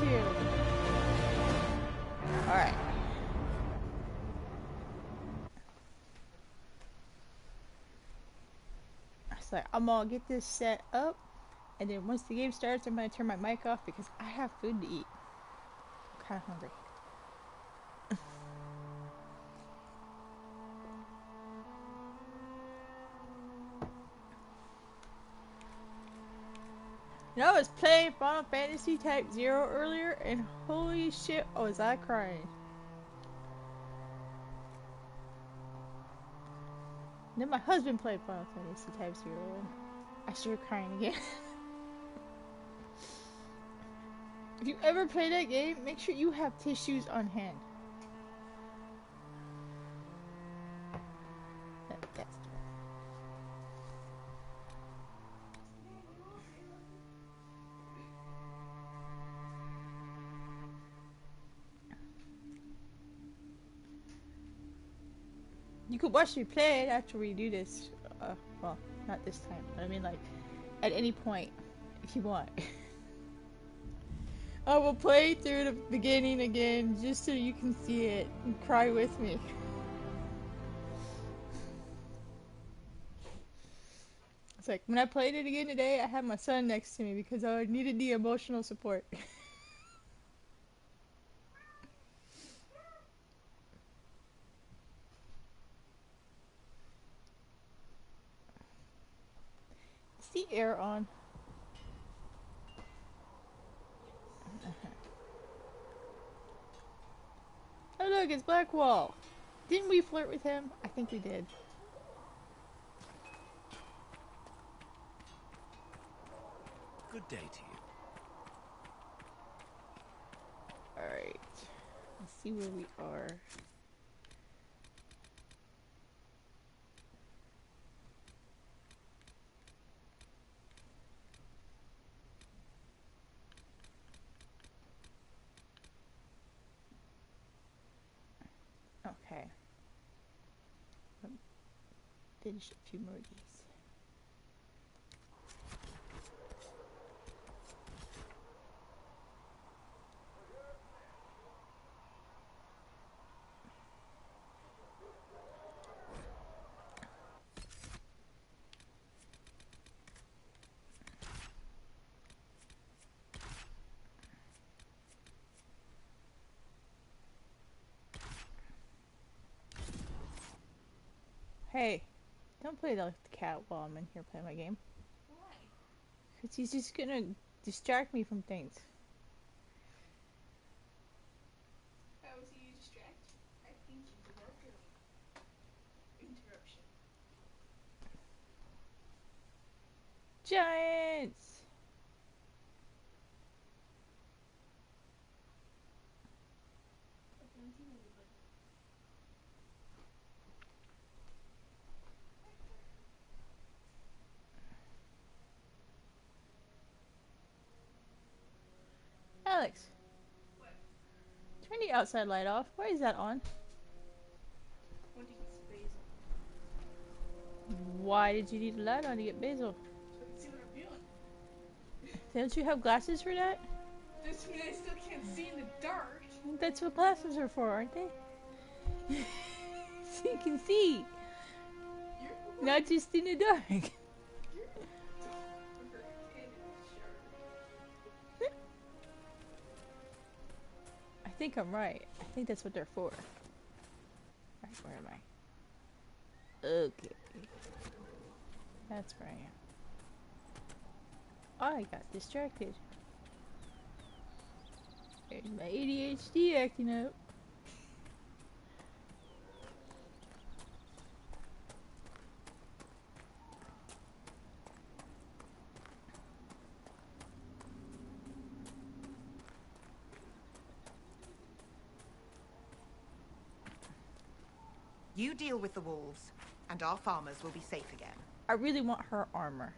to. Alright. So I'm gonna get this set up, and then once the game starts, I'm gonna turn my mic off because I have food to eat. I'm kind of hungry. You know, I was playing Final Fantasy Type 0 earlier, and holy shit, was I crying. And then my husband played Final Fantasy Type 0, and I started crying again. If you ever play that game, make sure you have tissues on hand. That's You could watch me play it after we do this. Well, not this time, but I mean, like, at any point, if you want. I will play through the beginning again, just so you can see it and cry with me. It's like, when I played it again today, I had my son next to me because I needed the emotional support. Is the air on? Oh look, it's Blackwall. Didn't we flirt with him? I think we did. Good day to you. Alright. Let's see where we are. Okay. Finish a few more of these. Hey, don't play the cat while I'm in here playing my game. Why? Because he's just gonna distract me from things. How was he distracted? I think you developed interruption. Giants! Alex, What? turn the outside light off. Why is that on? Want to get basil. Why did you need the light on to get basil? So I can see what I'm doing. Don't you have glasses for that? Doesn't mean I still can't see in the dark. That's what glasses are for, aren't they? So you can see, You're not just in the dark. You're darker and sharp. I think I'm right. I think that's what they're for. Alright, where am I? Okay. That's where I am. I got distracted. There's my ADHD acting up. You deal with the wolves, and our farmers will be safe again. I really want her armor.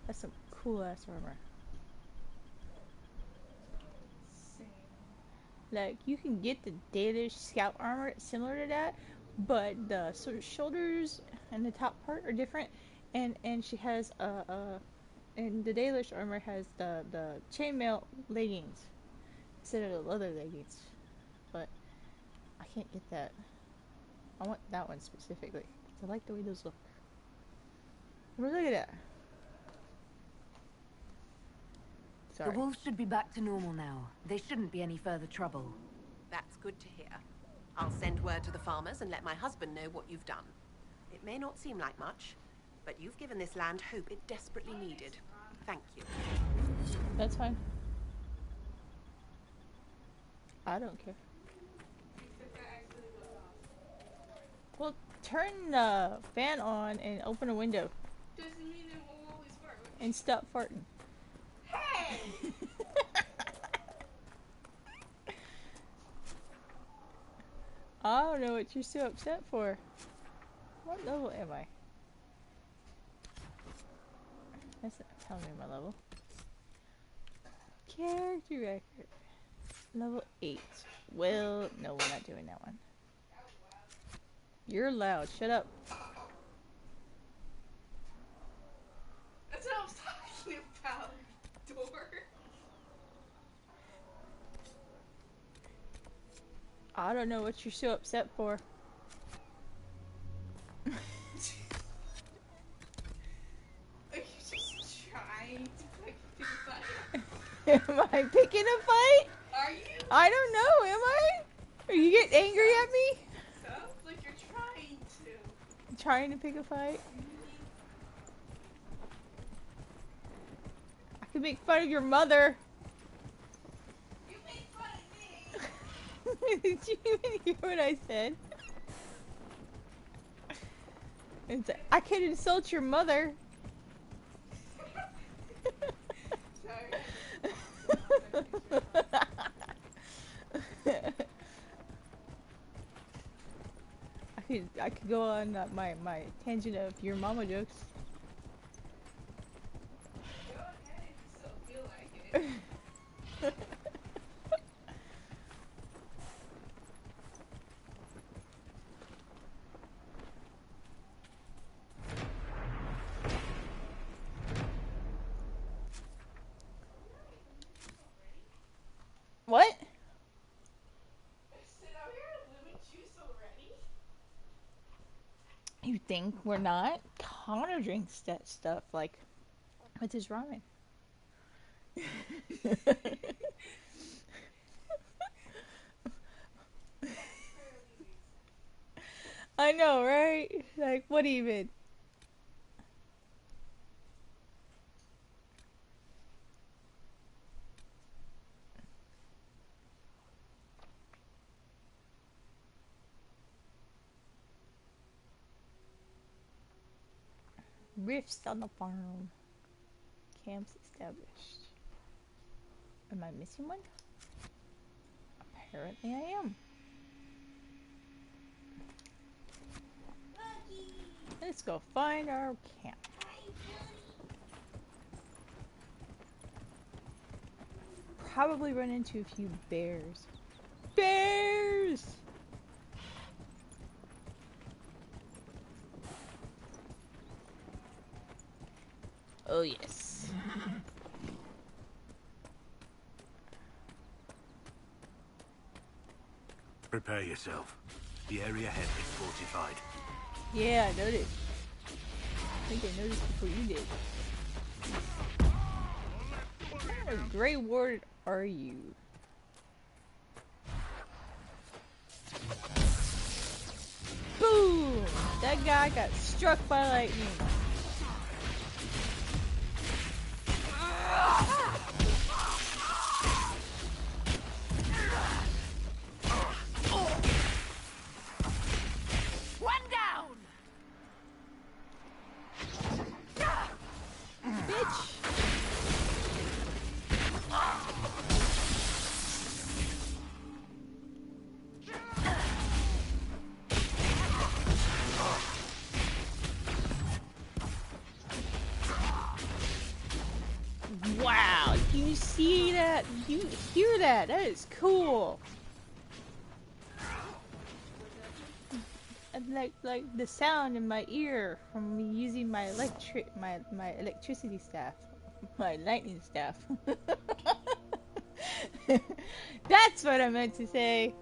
That's some cool ass armor. Same. Like, you can get the Dalish scout armor similar to that, but the sort of shoulders and the top part are different, and she has And the Dalish armor has the chainmail leggings instead of the leather leggings. But I can't get that. I want that one specifically. I like the way those look. Look at that. Sorry. The wolves should be back to normal now. There shouldn't be any further trouble. That's good to hear. I'll send word to the farmers and let my husband know what you've done. It may not seem like much, but you've given this land hope it desperately needed. Thank you. That's fine. I don't care. Well, turn the fan on and open a window. Doesn't mean it won't always work. And stop farting. Hey! I don't know what you're so upset for. What level am I? That's not telling me my level. Character record. Level 8. Well, no, we're not doing that one. You're loud. Shut up. That's what I was talking about. Door. I don't know what you're so upset for. Are you just trying to pick a fight? Am I picking a fight? Are you? I don't know, am I? Are you getting angry at me? Sounds like you're trying to. Trying to pick a fight? I could make fun of your mother. You made fun of me. Did you even hear what I said? It's, I could insult your mother. Sorry. I could go on my tangent of your mama jokes. Go ahead if you still feel like it. What? Sit out here and lemon juice already? You think we're not? Connor drinks that stuff like with his ramen. I know, right? Like, what even? Rifts on the farm. Camps established. Am I missing one? Apparently I am. Let's go find our camp. Probably run into a few bears. Bears! Oh yes. Prepare yourself. The area ahead is fortified. Yeah, I noticed. I think I noticed before you did. What kind of Grey Ward are you? Boom! That guy got struck by lightning. One down! Bitch! Wow, you see that? You hear that? That is cool. And like the sound in my ear from me using my electricity staff. My lightning staff. That's what I meant to say.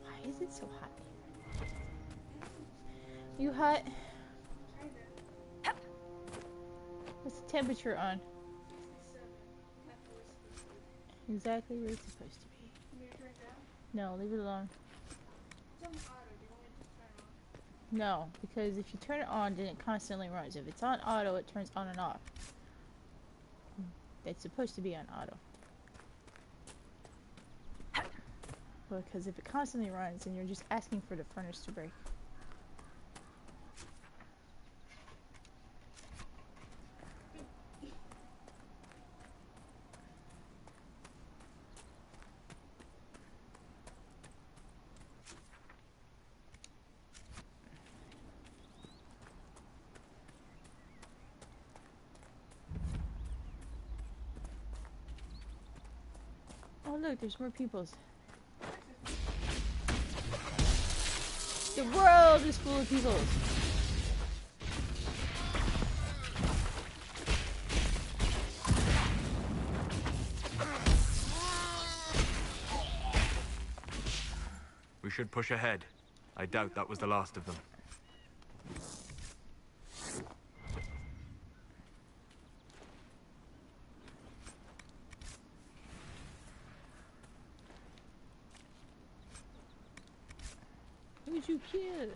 Why is it so hot here? You hot? Kinda. What's the temperature on? 67. Exactly where it's supposed to be. Exactly where it's supposed to be. Can you turn it down? No, leave it alone. It's on auto. Do you want me to turn it on? No, because if you turn it on, then it constantly runs. If it's on auto, it turns on and off. It's supposed to be on auto. Because if it constantly runs, then you're just asking for the furnace to break. Oh look, there's more peoples. The world is full of peoples. We should push ahead. I doubt that was the last of them. Who'd you kill?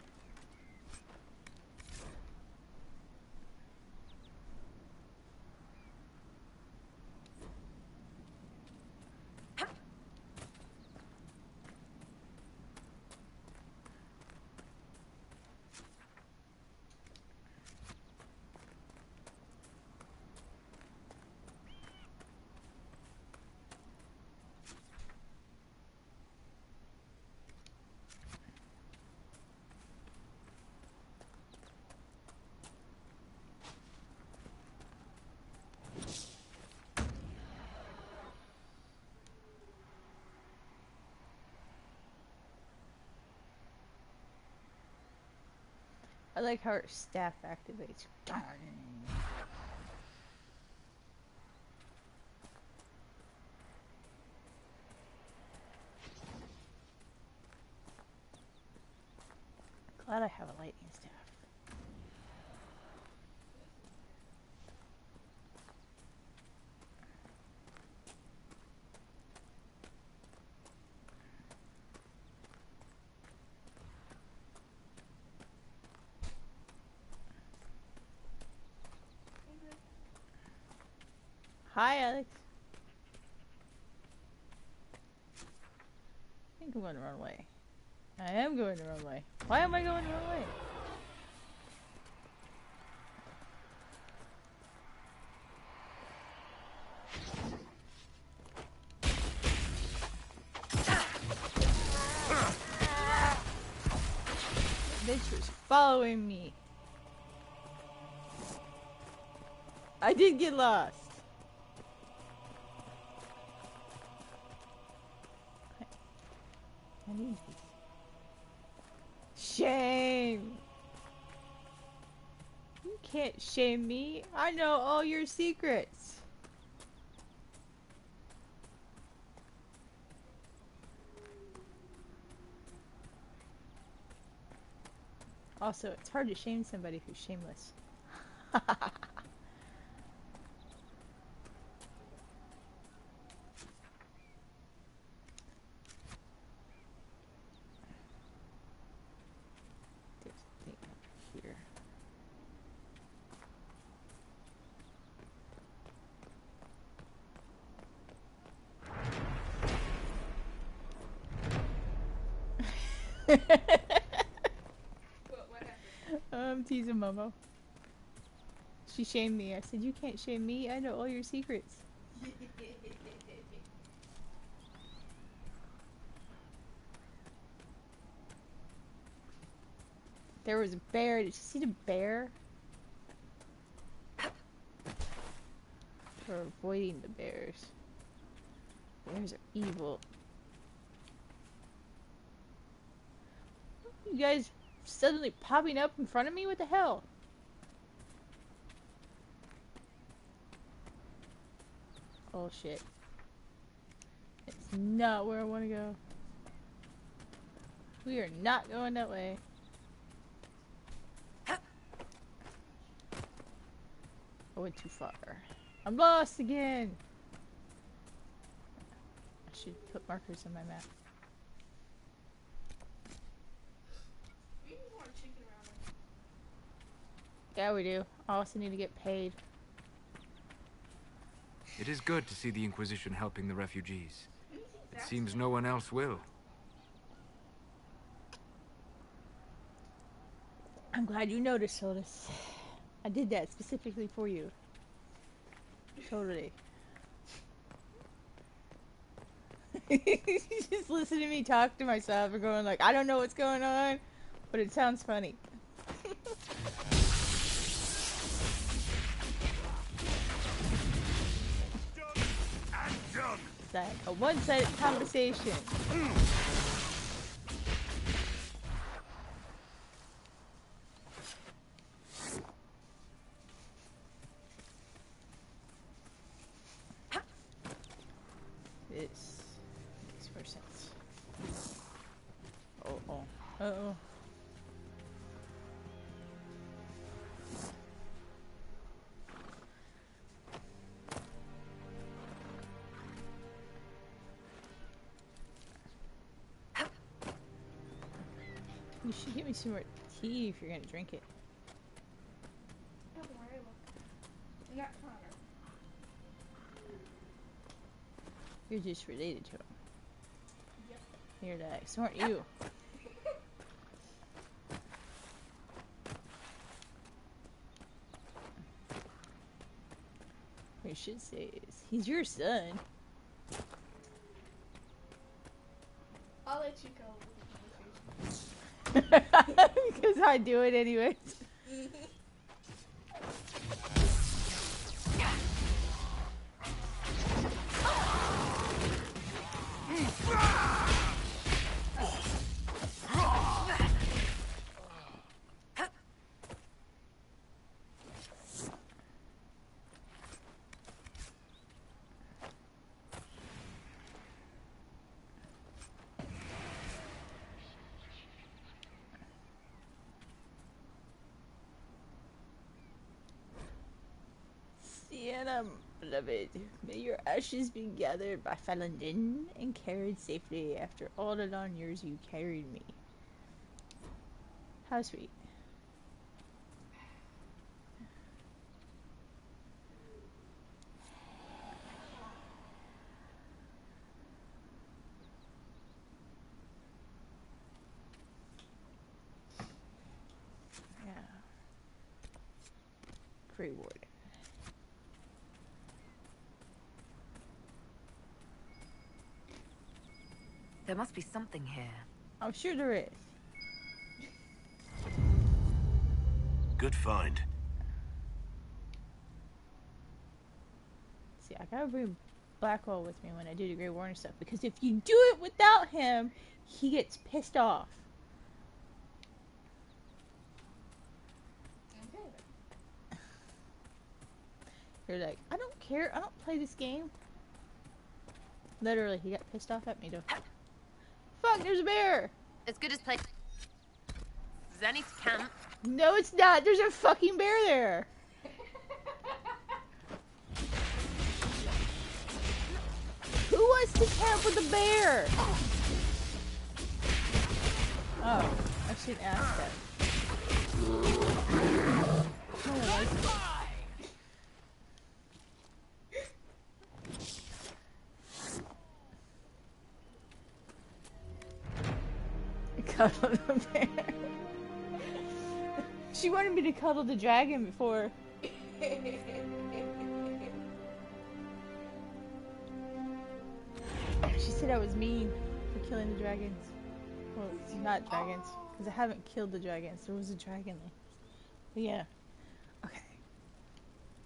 I like how her staff activates. Darn. Glad I have a lightning staff. Hi, Alex. I think I'm going the wrong way. I am going the wrong way. Why am I going the wrong way? The bitch was following me. I did get lost. I need these. Shame. You can't shame me. I know all your secrets. Also, it's hard to shame somebody who's shameless. There's a thing up here. What happened? I'm teasing Momo. She shamed me. I said, you can't shame me. I know all your secrets. There was a bear. Did you see the bear? We're avoiding the bears. Bears are evil. You guys, suddenly popping up in front of me? What the hell? Oh shit. It's not where I want to go. We are not going that way. I went too far. I'm lost again! I should put markers on my map. We need more chicken around us. Yeah, we do. I also need to get paid. It is good to see the Inquisition helping the refugees. Who do you think It that's seems no one else will. I'm glad you noticed, Otis. I did that specifically for you. Totally. Just listen to me talk to myself and going like, I don't know what's going on, but it sounds funny. It's like a one-sided conversation. This makes more sense. Oh. Uh-oh. You should get me some more tea if you're gonna drink it. Don't worry, look. In that corner. You're just related to him. Yep. You're like, so aren't you? What you should say is, he's your son. I'll let you go with the conversation. Because I do it anyways. Sienna, beloved, may your ashes be gathered by Falandin and carried safely after all the long years you carried me. How sweet. Yeah. Grey Warden. There must be something here. I'm sure there is. Good find. See, I gotta bring Blackwell with me when I do the Grey Warden stuff, because if you do it without him, he gets pissed off. Okay. You're like, I don't care, I don't play this game. Literally, he got pissed off at me though. Fuck, there's a bear! As good as play. Zenith camp. No, it's not. There's a fucking bear there. Who wants to camp with a bear? Oh, I shouldn't ask that. No one likes it. Cuddle the bear. She wanted me to cuddle the dragon before. She said I was mean for killing the dragons. Well, it's not dragons, because I haven't killed the dragons. There was a dragon there. But yeah. Okay.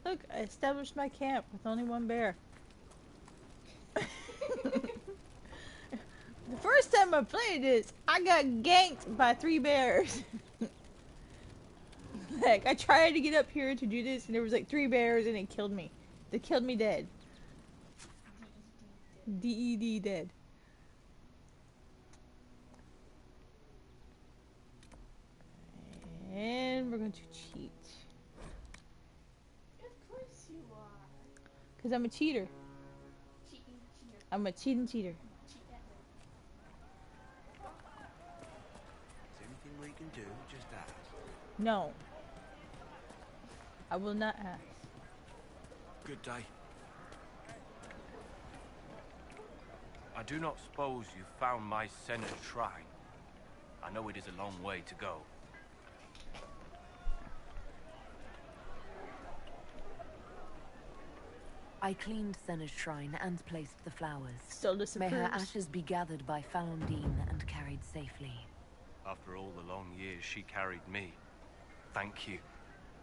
Look, I established my camp with only one bear. The first time I played this, I got ganked by 3 bears. Like, I tried to get up here to do this, and there was like 3 bears, and it killed me. They killed me dead. DED dead. And we're going to cheat. Of course you are. Because I'm a cheater. Cheating, cheater, I'm a cheating cheater. cheat that way. Is anything we can do? Just ask. No. I will not ask. Good day. I do not suppose you found my Senna's shrine. I know it is a long way to go. I cleaned Senna's shrine and placed the flowers. Still May her disapproves. ashes be gathered by Falondine and carried safely. After all the long years she carried me, thank you.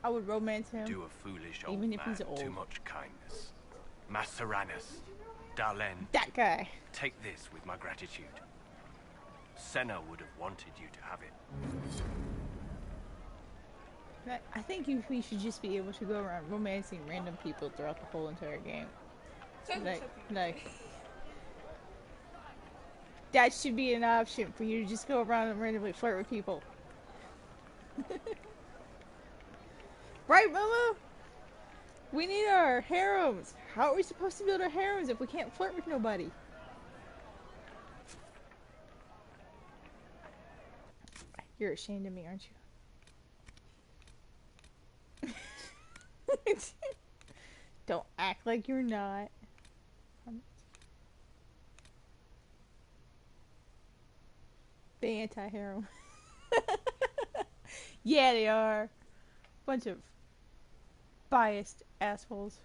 I would romance him. Do a foolish old Even if man he's old. too much kindness. Maseranus, Dalen, That guy. take this with my gratitude. Senna would have wanted you to have it. I think we should just be able to go around romancing random people throughout the whole entire game. Like, that should be an option for you to just go around and randomly flirt with people. Right, Mama? We need our harems. How are we supposed to build our harems if we can't flirt with nobody? You're ashamed of me, aren't you? Don't act like you're not. The anti-harem. Yeah, they are. Bunch of biased assholes.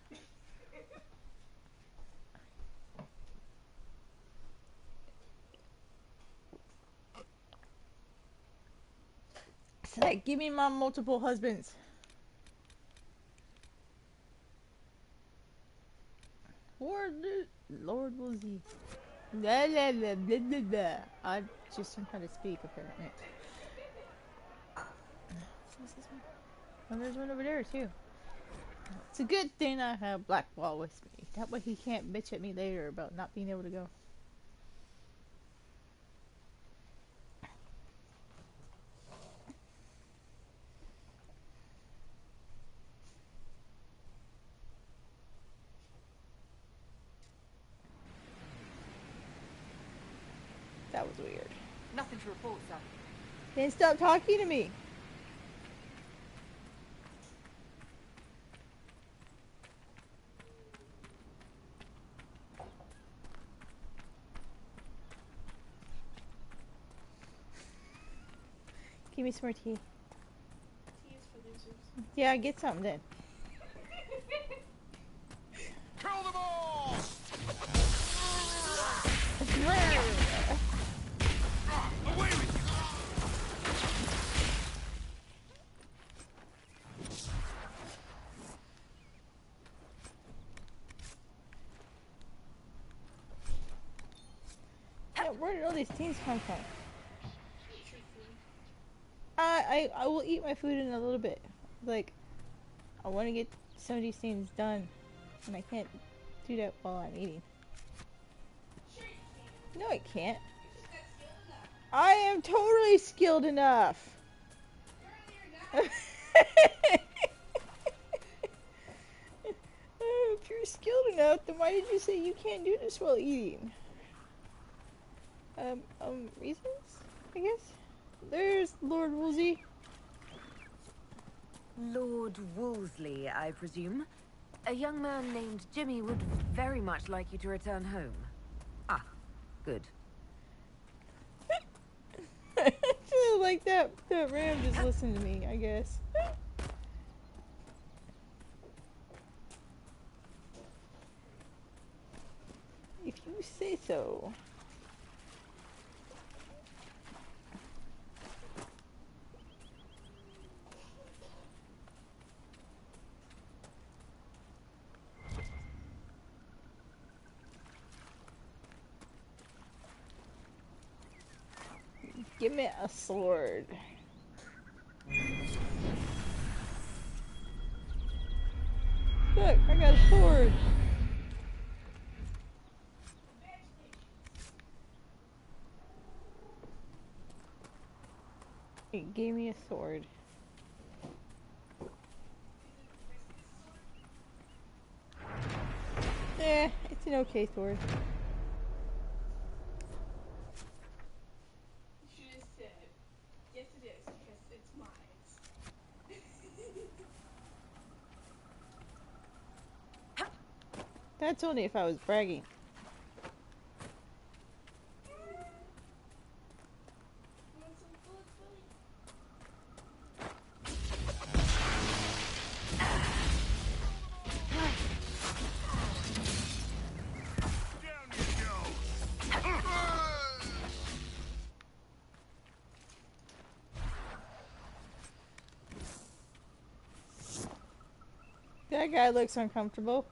It's like, give me my multiple husbands. Lord Woolsey. Blah, blah, blah, blah, blah, blah. I just learned how to speak, apparently. What's this one? Oh, there's one over there, too. It's a good thing I have Blackwall with me. That way he can't bitch at me later about not being able to go. That was weird. Nothing to report, sir. Then stop talking to me. Give me some more tea. Tea is for losers. Yeah, get something then. Kill them all! Away with you! Yeah, where did all these teams come from? I will eat my food in a little bit. Like, I want to get some of these things done, and I can't do that while I'm eating. No, I can't. I am totally skilled enough. If you're skilled enough, then why did you say you can't do this while eating? Reasons? I guess? There's Lord Woolsey. Lord Wolseley, I presume. A young man named Jimmy would very much like you to return home. Ah, good. I feel like that ram just listened to me, I guess. If you say so. Give me a sword. Look, I got a sword. It gave me a sword. Eh, it's an okay sword. You should have said, yes it is, because it's mine. That's only if I was bragging. Want some food, Billy? Down you go! That guy looks uncomfortable.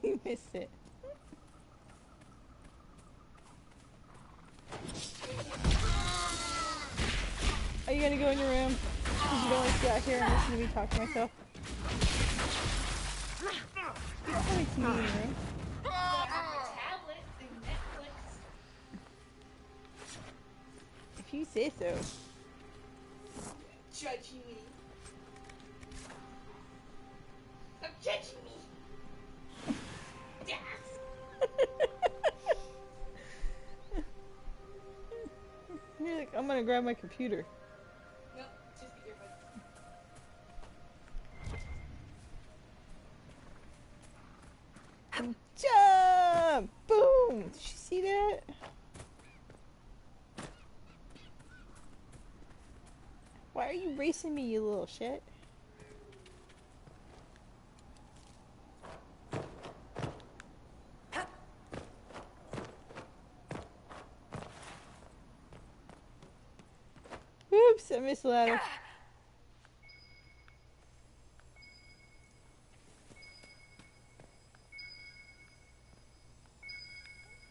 He missed it. Are you gonna go in your room? Because you don't want to sit out here and listen to me talk to myself. Let me see you in your room. I have my tablet and Netflix. If you say so. Judging me. Stop judging me. Yes. You're like, I'm gonna grab my computer. Nope, just the earbuds. Jump! Boom! Did you see that? Why are you racing me, you little shit? Oops, I missed the ladder.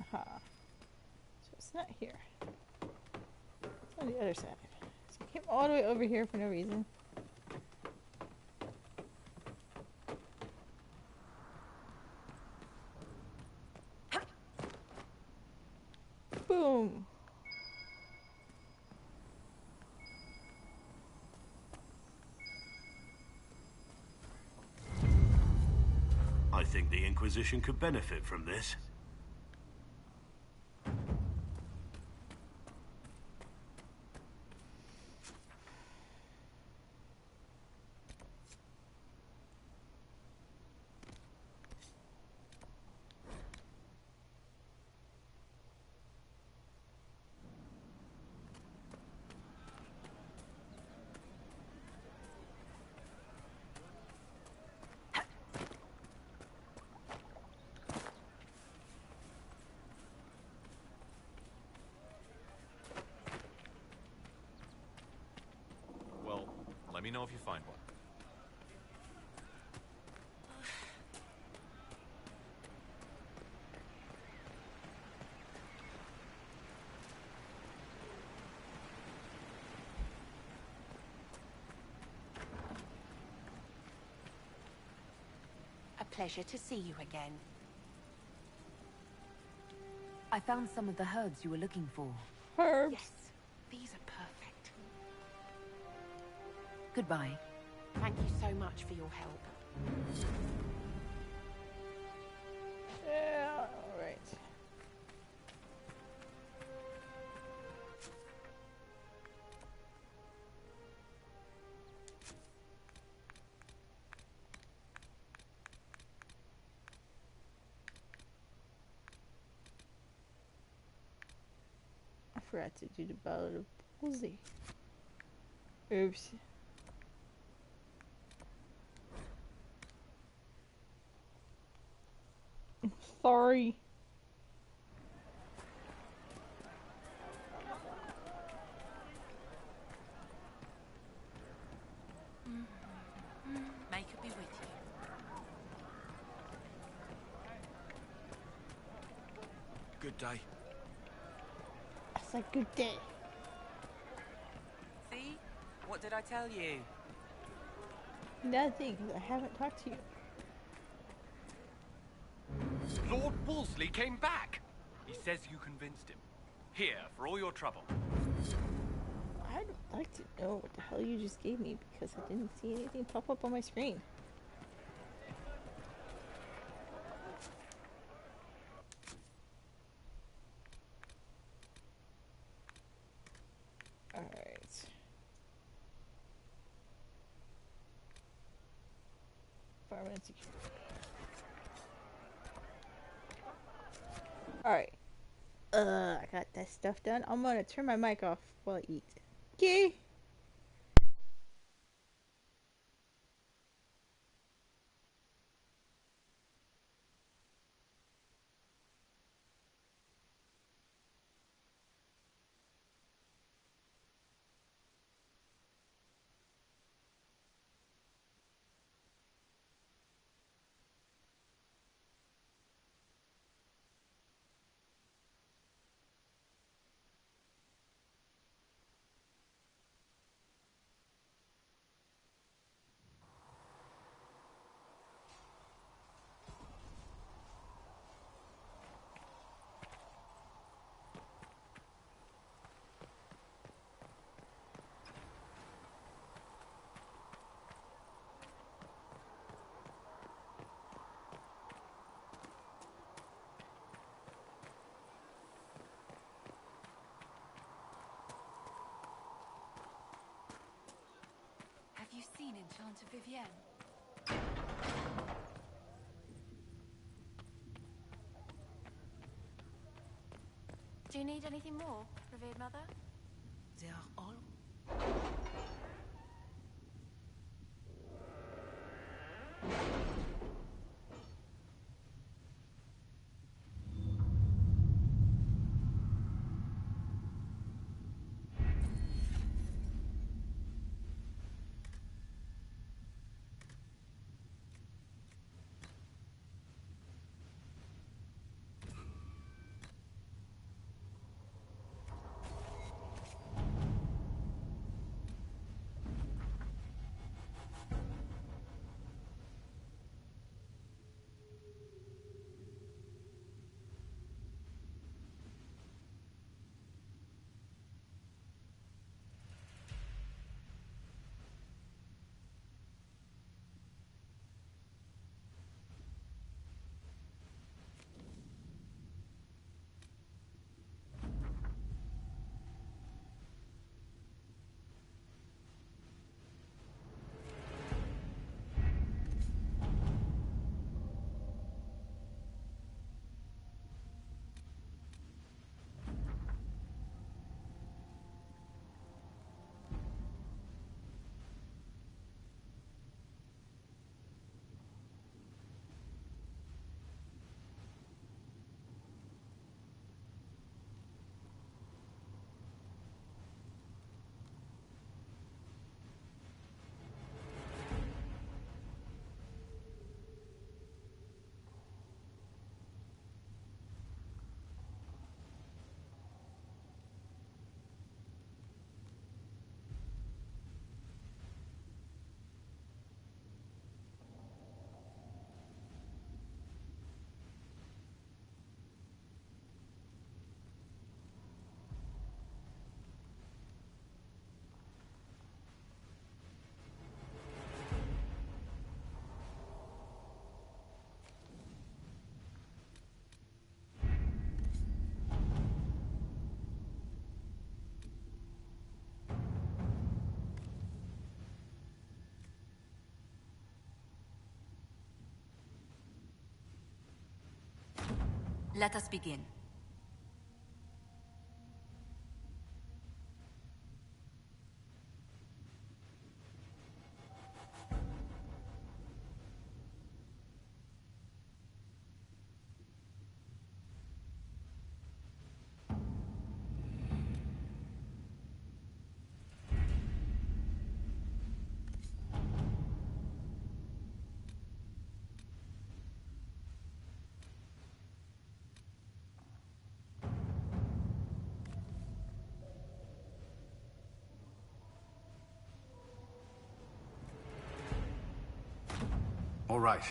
Aha. So it's not here. It's on the other side. So I came all the way over here for no reason. Boom. I think the Inquisition could benefit from this. Well, let me know if you find one. A pleasure to see you again. I found some of the herbs you were looking for. Herbs. Yes, these are perfect. Goodbye. Thank you so much for your help. Yeah, alright. I forgot to do the Ballad of Wolsey. Oops. Sorry. May it be with you. Good day. It's a good day. See? What What did I tell you? Nothing, 'cause I haven't talked to you. Lord Wolseley came back! He says you convinced him. Here, for all your trouble. I'd like to know what the hell you just gave me because I didn't see anything pop up on my screen. Alright. Environment security. Alright. I got that stuff done. I'm gonna turn my mic off while I eat. Okay. Have you seen Enchanter Vivienne? Do you need anything more, revered mother? They are all... Let us begin. All right.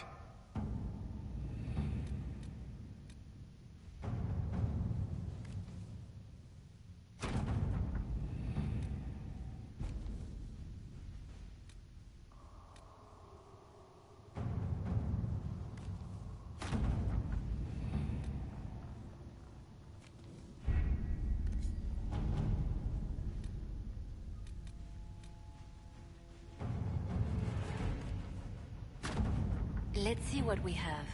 Let's see what we have.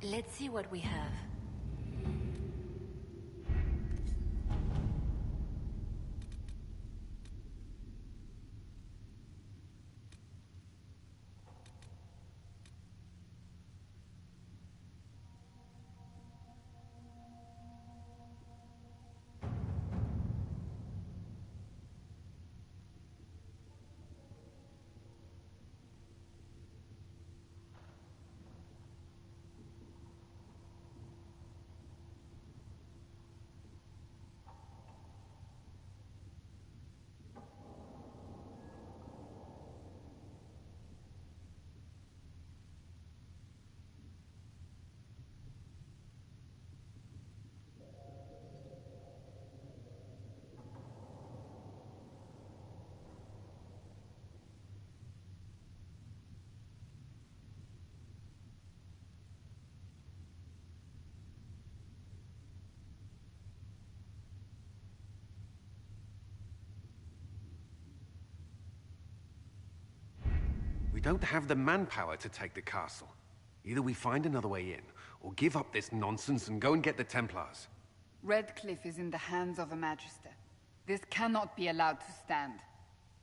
Let's see what we have. We don't have the manpower to take the castle. Either we find another way in, or give up this nonsense and go and get the Templars. Redcliffe is in the hands of a Magister. This cannot be allowed to stand.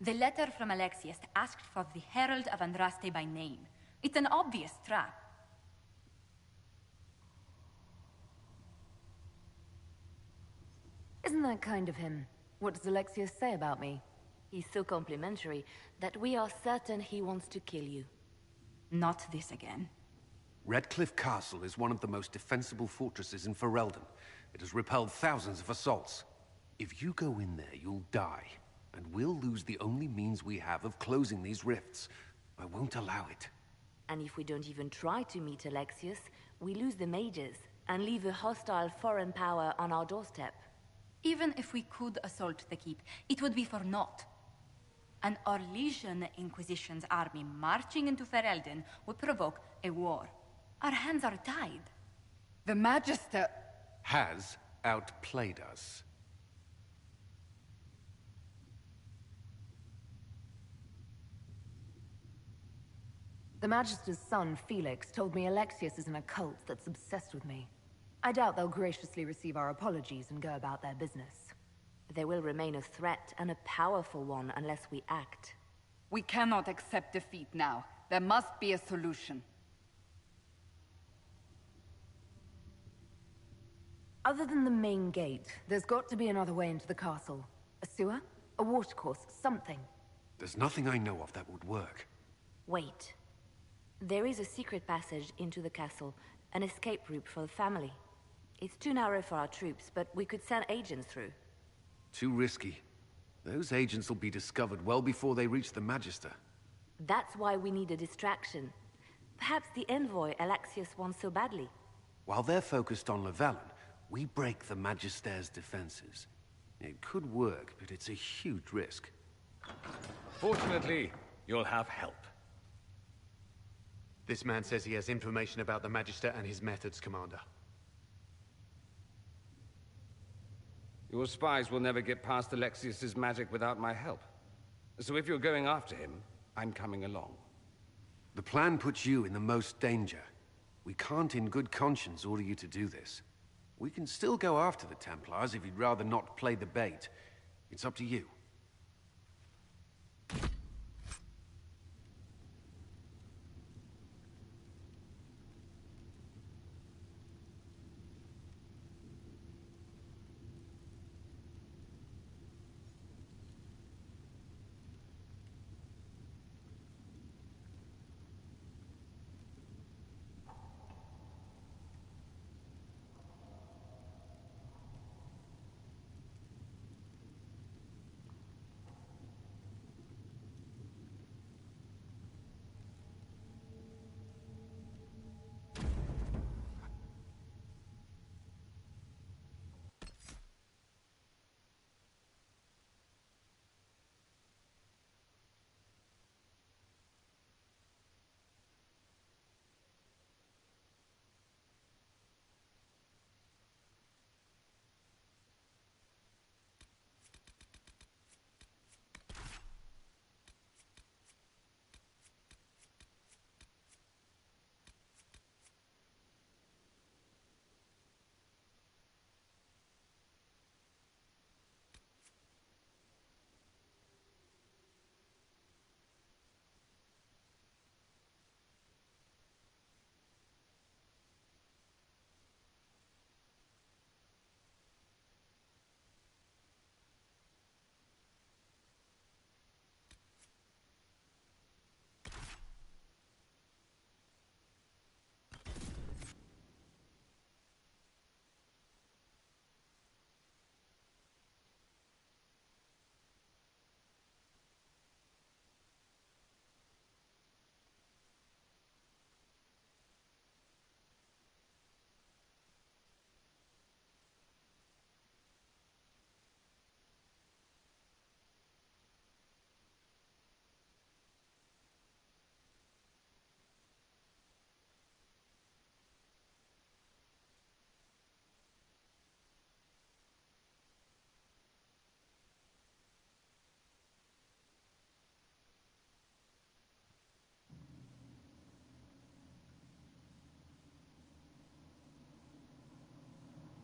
The letter from Alexius asked for the Herald of Andraste by name. It's an obvious trap. Isn't that kind of him? What does Alexius say about me? He's so complimentary that we are certain he wants to kill you. Not this again. Redcliffe Castle is one of the most defensible fortresses in Ferelden. It has repelled thousands of assaults. If you go in there, you'll die. And we'll lose the only means we have of closing these rifts. I won't allow it. And if we don't even try to meet Alexius, we lose the mages and leave a hostile foreign power on our doorstep. Even if we could assault the keep, it would be for naught. An Orlesian Inquisition's army marching into Ferelden would provoke a war. Our hands are tied. The Magister has outplayed us. The Magister's son, Felix, told me Alexius is in a cult that's obsessed with me. I doubt they'll graciously receive our apologies and go about their business. They will remain a threat, and a powerful one, unless we act. We cannot accept defeat now. There must be a solution. I'll Other than the main gate, there's got to be another way into the castle. A sewer? A watercourse? Something. There's nothing I know of that would work. Wait. There is a secret passage into the castle, an escape route for the family. It's too narrow for our troops, but we could send agents through. Too risky. Those agents will be discovered well before they reach the Magister. That's why we need a distraction. Perhaps the envoy Alexius wants so badly. While they're focused on Llewellyn, we break the Magister's defenses. It could work, but it's a huge risk. Fortunately, you'll have help. This man says he has information about the Magister and his methods, Commander. Your spies will never get past Alexius's magic without my help. So if you're going after him, I'm coming along. The plan puts you in the most danger. We can't in good conscience order you to do this. We can still go after the Templars if you'd rather not play the bait. It's up to you.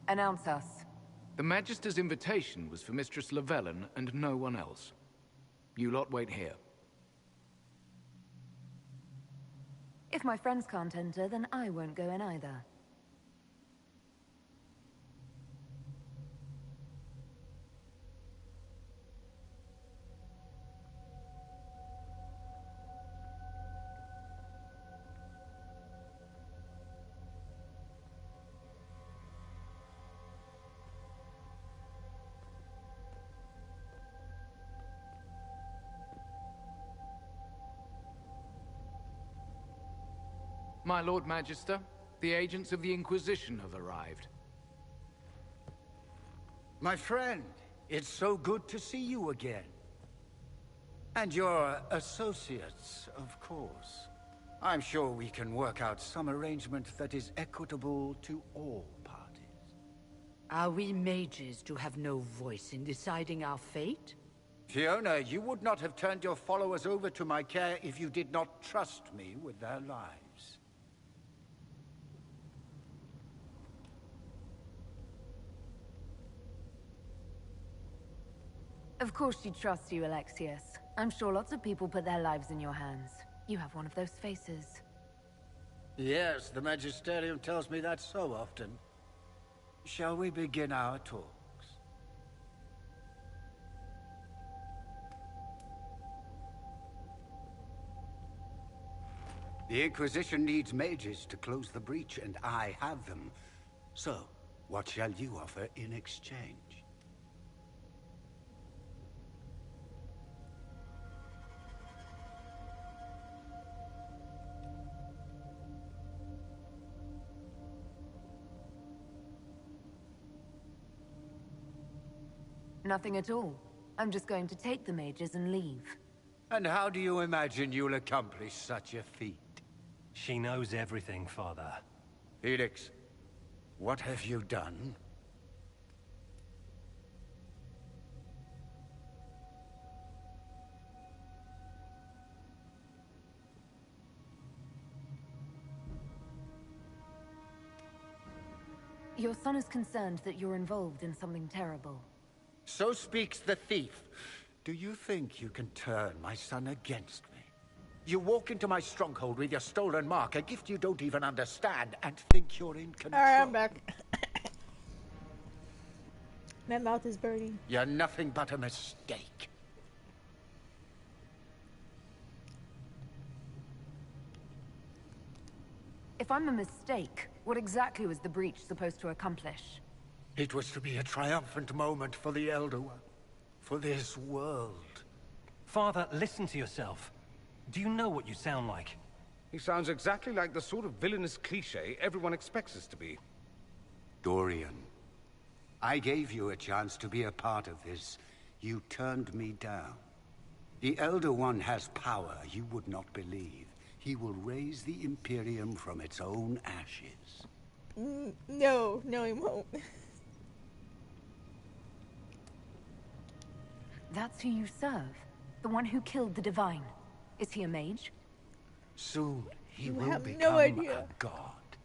Announce us. The Magister's invitation was for Mistress Llewellyn and no one else. You lot wait here. If my friends can't enter, then I won't go in either. My Lord Magister, the agents of the Inquisition have arrived. My friend, it's so good to see you again. And your associates, of course. I'm sure we can work out some arrangement that is equitable to all parties. Are we mages to have no voice in deciding our fate? Fiona, you would not have turned your followers over to my care if you did not trust me with their lives. Of course she trusts you, Alexius. I'm sure lots of people put their lives in your hands. You have one of those faces. Yes, the Magisterium tells me that so often. Shall we begin our talks? The Inquisition needs mages to close the breach, and I have them. So, what shall you offer in exchange? Nothing at all. I'm just going to take the mages and leave. And how do you imagine you'll accomplish such a feat? She knows everything, Father. Felix, what have you done? Your son is concerned that you're involved in something terrible. So speaks the thief. Do you think you can turn my son against me? You walk into my stronghold with your stolen mark, a gift you don't even understand, and think you're in control. Alright, I'm back. My mouth is burning. You're nothing but a mistake. If I'm a mistake, what exactly was the breach supposed to accomplish? It was to be a triumphant moment for the Elder One. For this world. Father, listen to yourself. Do you know what you sound like? He sounds exactly like the sort of villainous cliché everyone expects us to be. Dorian, I gave you a chance to be a part of this. You turned me down. The Elder One has power you would not believe. He will raise the Imperium from its own ashes. No, he won't. That's who you serve? The one who killed the Divine? Is he a mage? Soon, he You will have become no idea. a god.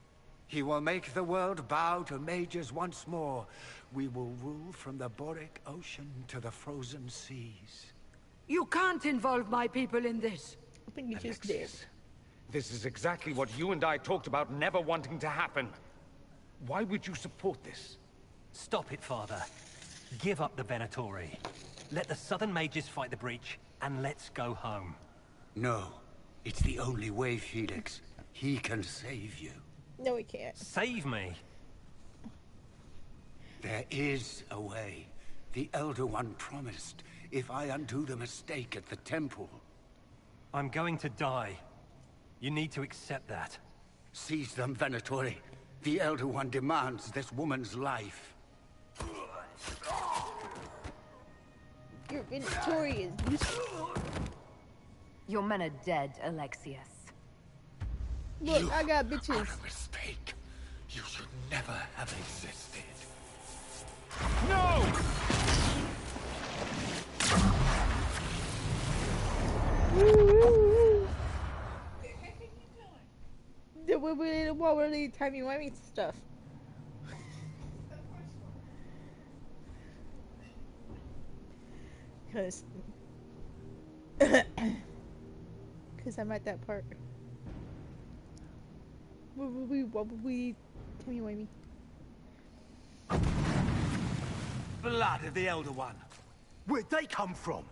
He will make the world bow to mages once more. We will rule from the Boric Ocean to the frozen seas. You can't involve my people in this. I think you just did. This is exactly what you and I talked about never wanting to happen. Why would you support this? Stop it, Father. Give up the Venatori. Let the Southern Mages fight the breach, and let's go home. No, it's the only way, Felix. He can save you. No, he can't. Save me? There is a way. The Elder One promised, if I undo the mistake at the temple. I'm going to die. You need to accept that. Seize them, Venatori. The Elder One demands this woman's life. Your Venatori is useless. Your men are dead, Alexius. Look, I got bitches. Are a mistake. You should never have existed. No! What were the timey-wimey stuff? Because I'm at that part. What would we timey-wimey? Blood of the Elder One. Where'd they come from?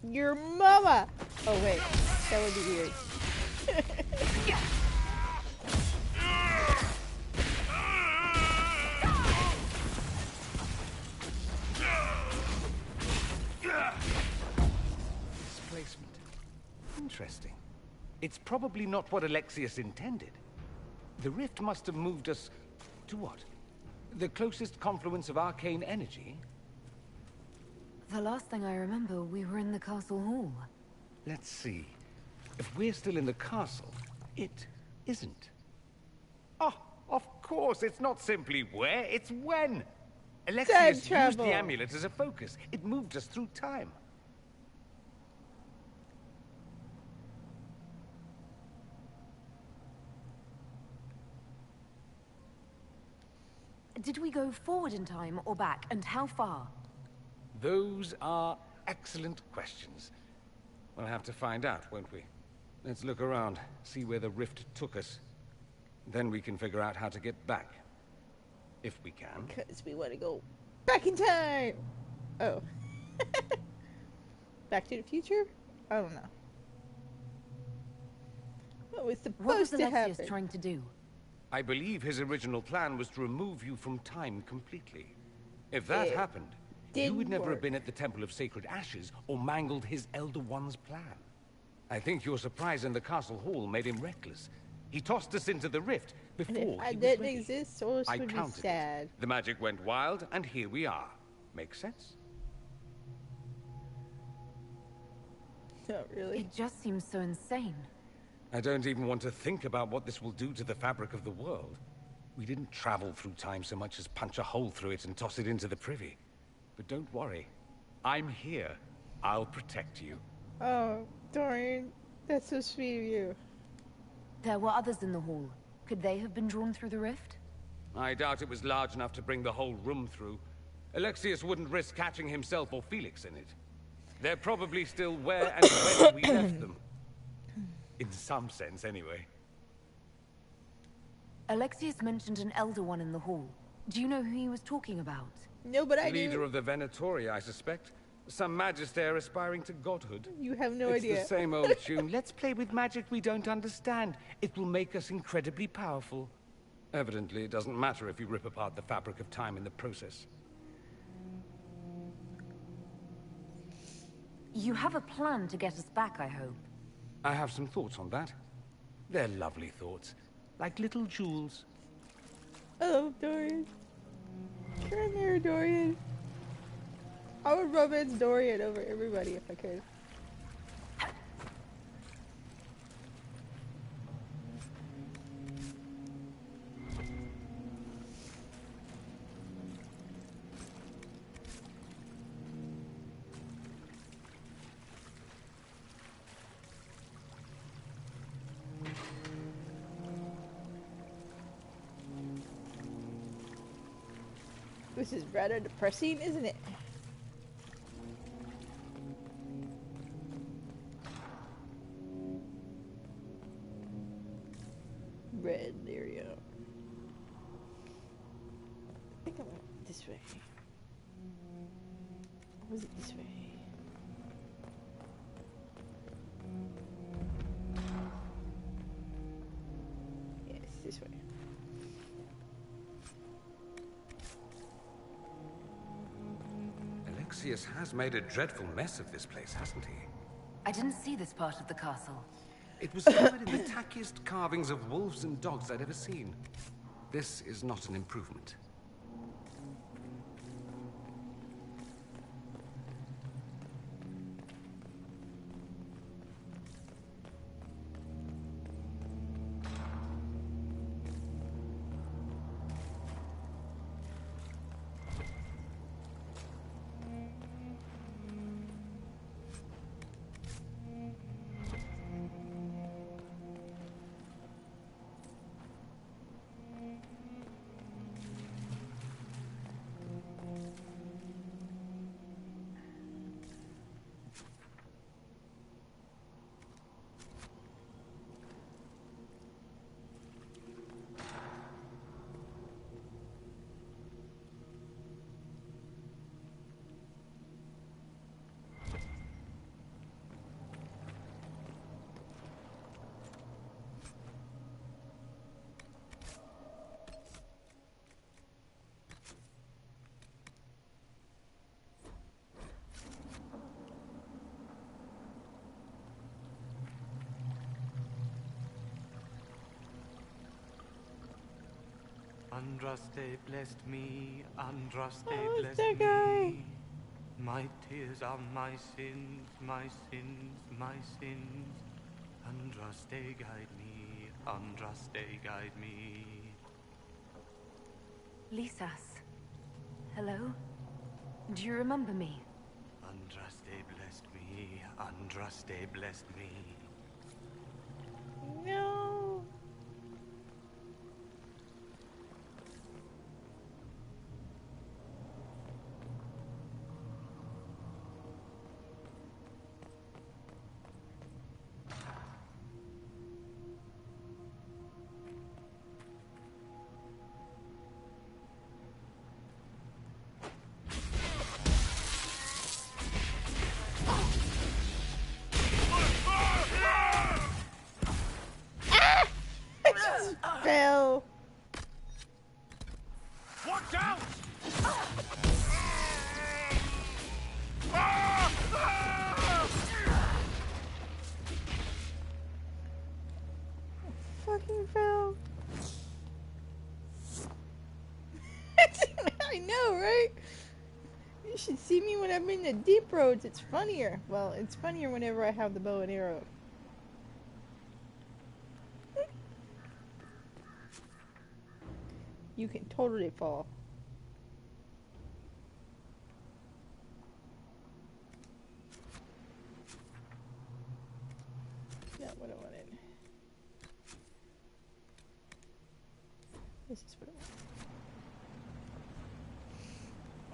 Your mama! Oh wait, that would be weird. Displacement. Interesting. It's probably not what Alexius intended. The rift must have moved us to what? The closest confluence of arcane energy? The last thing I remember, we were in the castle hall. Let's see. If we're still in the castle, it isn't. Oh, of course, it's not simply where, it's when. Alexius used the amulet as a focus. It moved us through time. Did we go forward in time or back, and how far? Those are excellent questions. We'll have to find out, won't we? Let's look around, see where the rift took us. Then we can figure out how to get back. if we can. Because we want to go back in time! Oh. Back to the future? I don't know. What was What was supposed to Alexius happen? trying to do? I believe his original plan was to remove you from time completely. If that happened, you would never have been at the Temple of Sacred Ashes or mangled his Elder One's plan. I think your surprise in the castle hall made him reckless. He tossed us into the rift before And if I he was didn't ready. exist, Source I would be counted sad. it. The magic went wild, and here we are. Makes sense? Not really. It just seems so insane. I don't even want to think about what this will do to the fabric of the world. We didn't travel through time so much as punch a hole through it and toss it into the privy. But don't worry. I'm here. I'll protect you. Oh, Dorian, that's so sweet of you. There were others in the hall. Could they have been drawn through the rift? I doubt it was large enough to bring the whole room through. Alexius wouldn't risk catching himself or Felix in it. They're probably still where and when we left them. In some sense, anyway. Alexius mentioned an Elder One in the hall. Do you know who he was talking about? No, but I Leader do. of the Venatori, I suspect. Some magister aspiring to godhood. You have no It's idea. the same old tune. Let's play with magic we don't understand. It will make us incredibly powerful. Evidently, it doesn't matter if you rip apart the fabric of time in the process. You have a plan to get us back, I hope. I have some thoughts on that. They're lovely thoughts. Like little jewels. Hello, Dorian. Come here, Dorian. I would romance Dorian over everybody if I could. This is rather depressing, isn't it? Red area. I think I went this way. Or was it this way? Yes, this way. Alexius has made a dreadful mess of this place, hasn't he? I didn't see this part of the castle. It was covered in the tackiest carvings of wolves and dogs I'd ever seen. This is not an improvement. Andraste blessed me, Andraste Oh, blessed that guy. me. My tears are my sins, my sins, my sins. Andraste guide me, Andraste guide me. Lisas. Hello? Do you remember me? Andraste blessed me, Andraste blessed me. No. Phil! Watch out! Fucking Phil. I know, right? You should see me when I'm in the deep roads. It's funnier. Well, it's funnier whenever I have the bow and arrow. You can totally fall. Not what I wanted. This is what I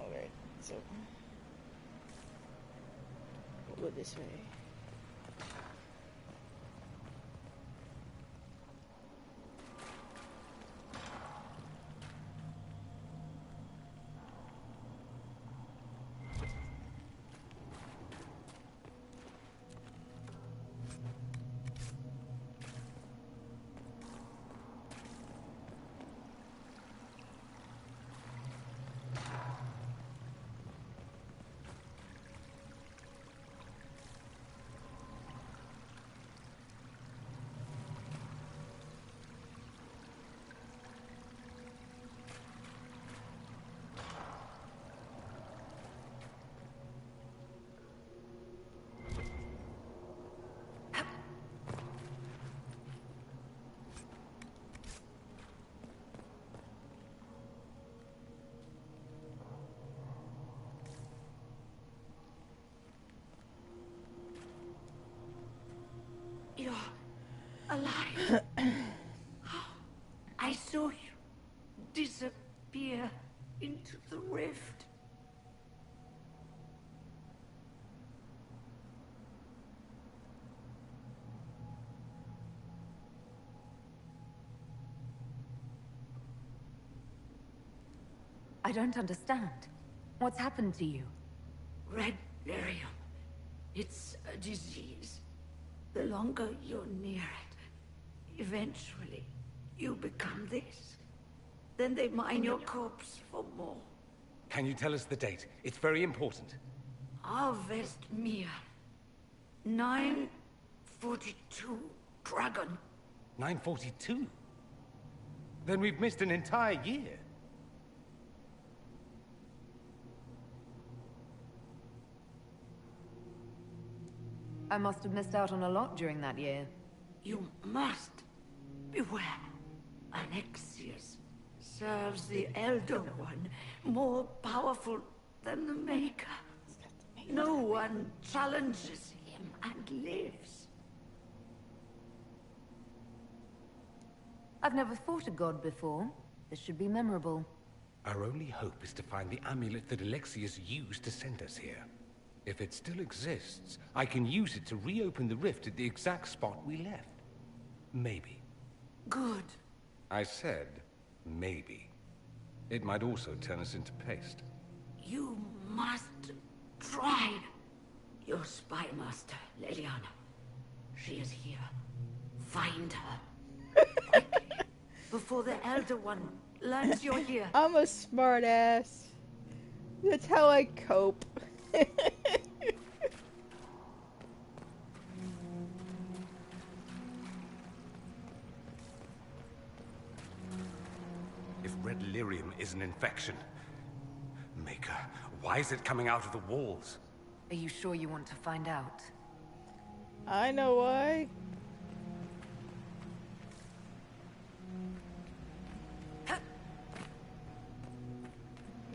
want. Alright, so we'll go this way. You're alive. I saw you disappear into the rift. I don't understand. What's happened to you? Red lyrium. It's a disease. The longer you're near it, eventually you become this. Then they mine your corpse for more. Can you tell us the date? It's very important. Harvest Mir. 942 Dragon. 942? Then we've missed an entire year. I must have missed out on a lot during that year. You must beware. Alexius serves the Elder One, more powerful than the Maker. No one challenges him and lives. I've never fought a god before. This should be memorable. Our only hope is to find the amulet that Alexius used to send us here. If it still exists, I can use it to reopen the rift at the exact spot we left. Maybe. Good. I said, maybe. It might also turn us into paste. You must try. Your spy master, Leliana. She is here. Find her. Quickly, before the Elder One learns you're here. I'm a smart ass. That's how I cope. If red lyrium is an infection, Maker, why is it coming out of the walls? Are you sure you want to find out? I know why.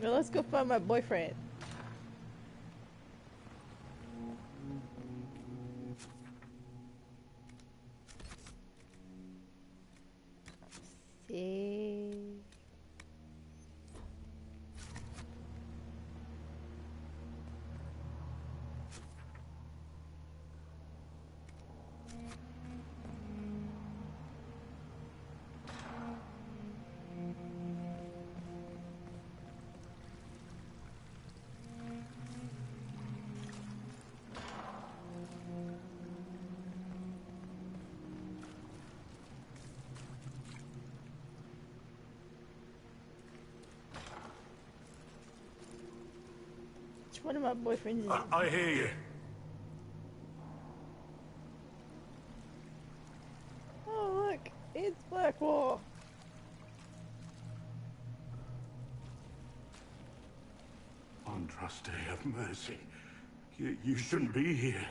Well, let's go find my boyfriend. See. Which one of my boyfriends is it? I hear you. Oh, look. It's Blackwall. Andraste, have mercy. You shouldn't be here.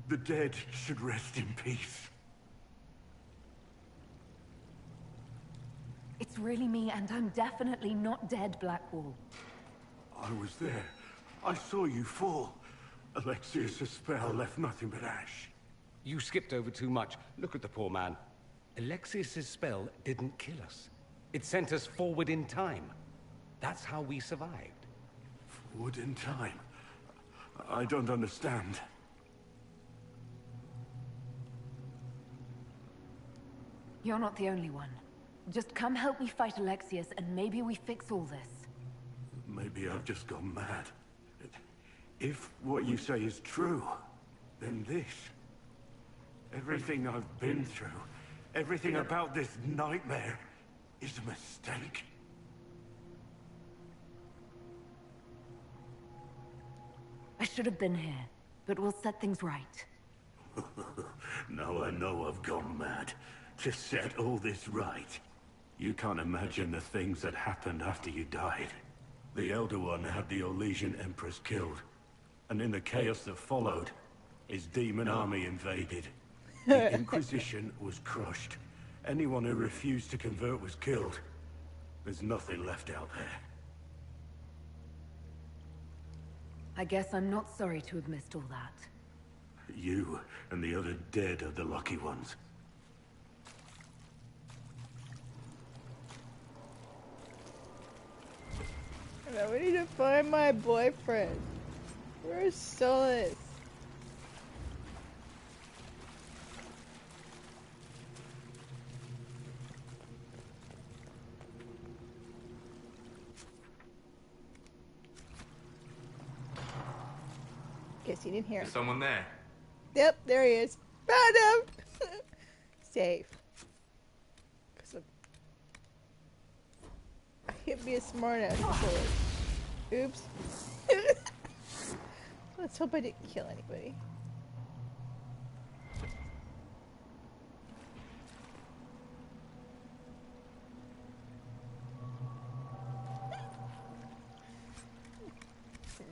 The dead should rest in peace. It's really me, and I'm definitely not dead, Blackwall. I was there. I saw you fall. Alexius' spell left nothing but ash. You skipped over too much. Look at the poor man. Alexius' spell didn't kill us. It sent us forward in time. That's how we survived. Forward in time? I don't understand. You're not the only one. Just come help me fight Alexius, and maybe we fix all this. Maybe I've just gone mad. If what you say is true, then this... everything I've been through, everything about this nightmare, is a mistake. I should have been here, but we'll set things right. Now I know I've gone mad. To set all this right. You can't imagine the things that happened after you died. The Elder One had the Orlesian Empress killed. And in the chaos that followed, his demon army invaded. The Inquisition was crushed. Anyone who refused to convert was killed. There's nothing left out there. I guess I'm not sorry to have missed all that. You and the other dead are the lucky ones. Now we need to find my boyfriend. Where's Solus? Guess he didn't hear him. Is someone there? Yep, there he is. Found him! Safe. I can't be a smart ass before. Oops. Let's hope I didn't kill anybody.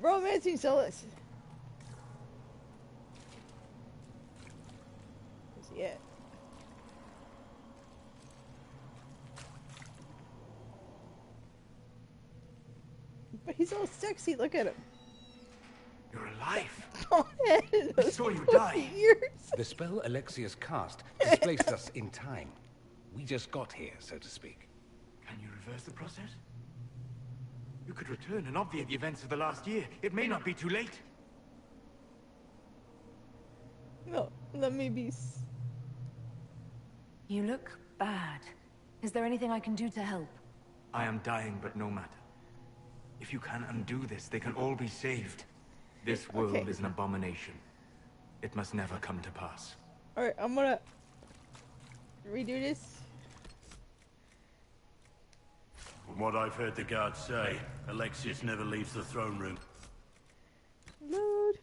Romancing Solus. Where's he at? But he's all sexy, look at him. You're alive. Oh, I saw you die. The spell Alexius cast displaced us in time. We just got here, so to speak. Can you reverse the process? You could return and obviate the events of the last year. It may not be too late. No, let me be... You look bad. Is there anything I can do to help? I am dying, but no matter. If you can undo this, they can all be saved. This world is an abomination. It must never come to pass. Alright, I'm gonna redo this. From what I've heard the guards say, Alexius never leaves the throne room. Load.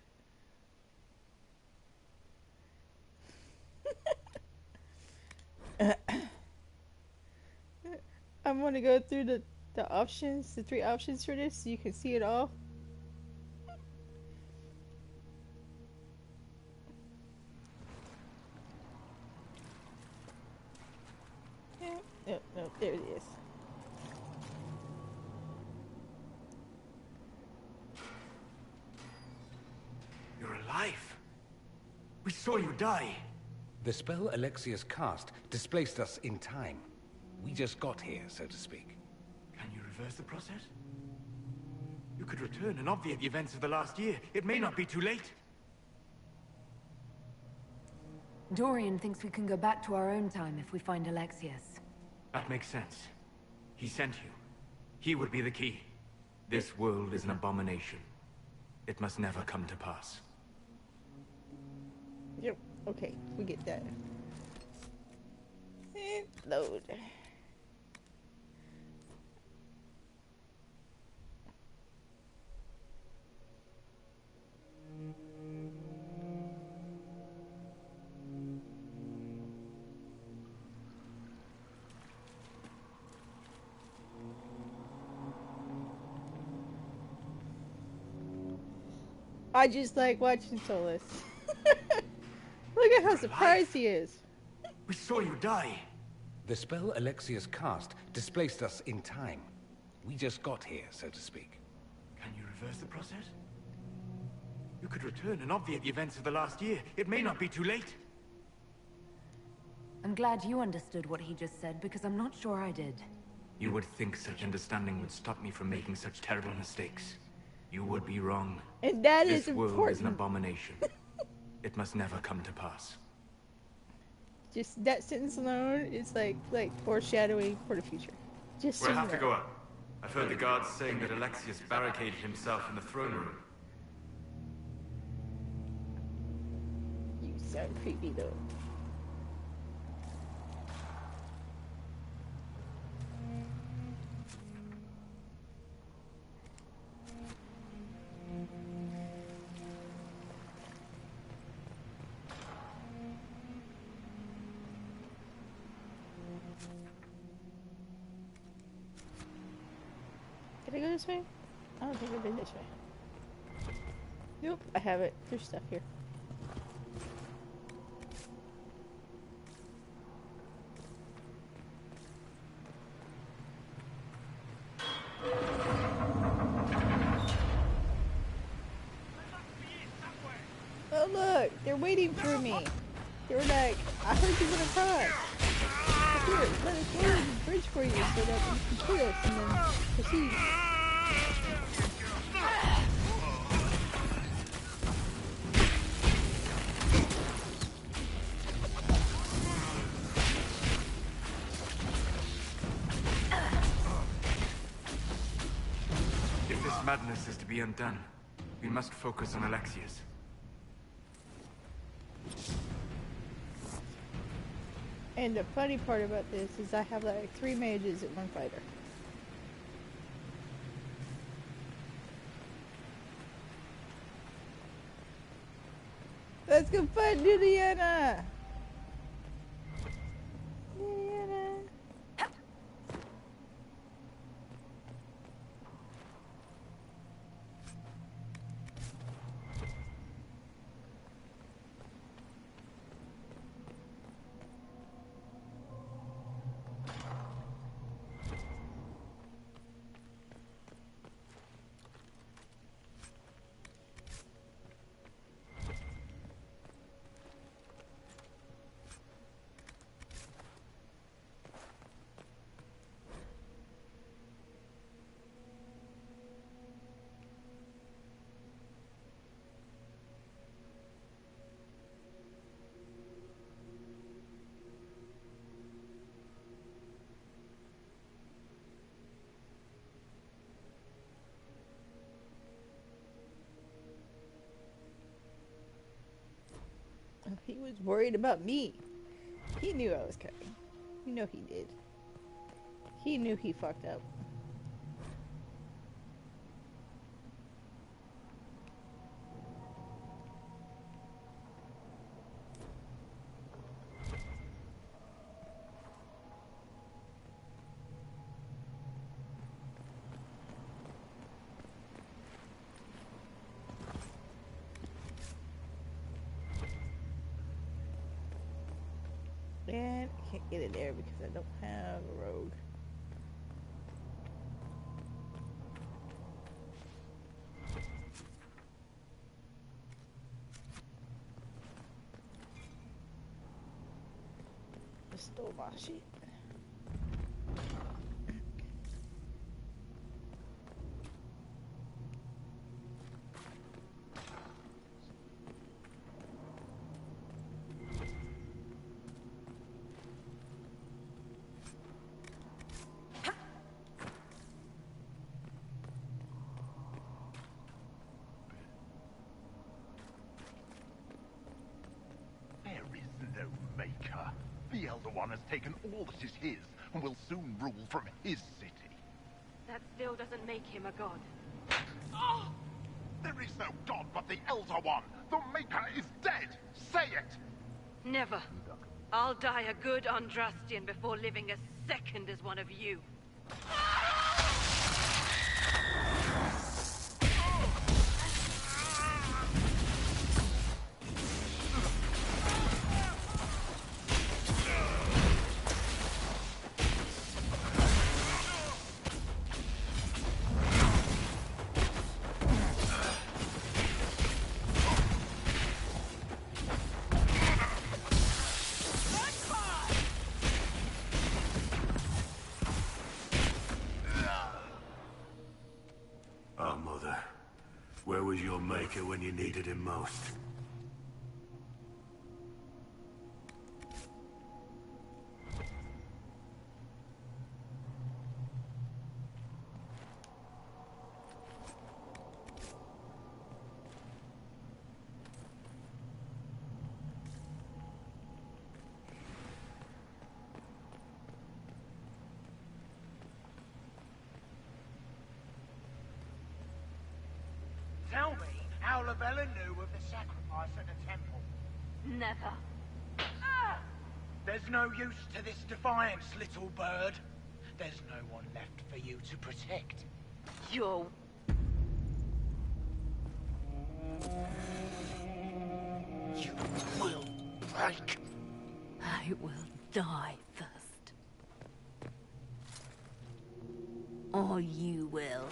I'm gonna go through the options, the 3 options for this, so you can see it all. No, there it is. You're alive. We saw you die. The spell Alexius cast displaced us in time. We just got here, so to speak. Can you reverse the process? You could return and obviate the events of the last year. It may not be too late. Dorian thinks we can go back to our own time if we find Alexius. That makes sense. He sent you. He would be the key. This world is an abomination. It must never come to pass. Yep, okay, we get that. And load. I just like watching Solus. Look at how surprised he is. We saw you die. The spell Alexius cast displaced us in time. We just got here, so to speak. Can you reverse the process? You could return and obviate the events of the last year. It may not be too late. I'm glad you understood what he just said, because I'm not sure I did. You would think such understanding would stop me from making such terrible mistakes. You would be wrong. And that this is world important. is an abomination. It must never come to pass. Just that sentence alone is like foreshadowing for the future. Just so We'll you have to know. go up. I've heard the guards saying that Alexius barricaded himself in the throne room. You sound creepy though. Did I go this way? I don't think I've been this way. Nope, I have it. There's stuff here. Oh look, they're waiting for me. They were like, I heard you went across. Here, let us lower the bridge for you so that you can kill us and then proceed. If this madness is to be undone, we must focus on Alexius. And the funny part about this is I have like 3 mages and 1 fighter. Let's go find Liliana! Liliana! He was worried about me. He knew I was coming. You know he did. He knew he fucked up. And I can't get in there because I don't have a rogue. I stole my shit. The Elder One has taken all that is his, and will soon rule from his city. That still doesn't make him a god. Oh! There is no god but the Elder One! The Maker is dead! Say it! Never. I'll die a good Andrastian before living a second as one of you. was your maker when you needed him most. Tell me how Lavella knew of the sacrifice at the temple. Never. There's no use to this defiance, little bird. There's no one left for you to protect. You're... You will break. I will die first. Or you will.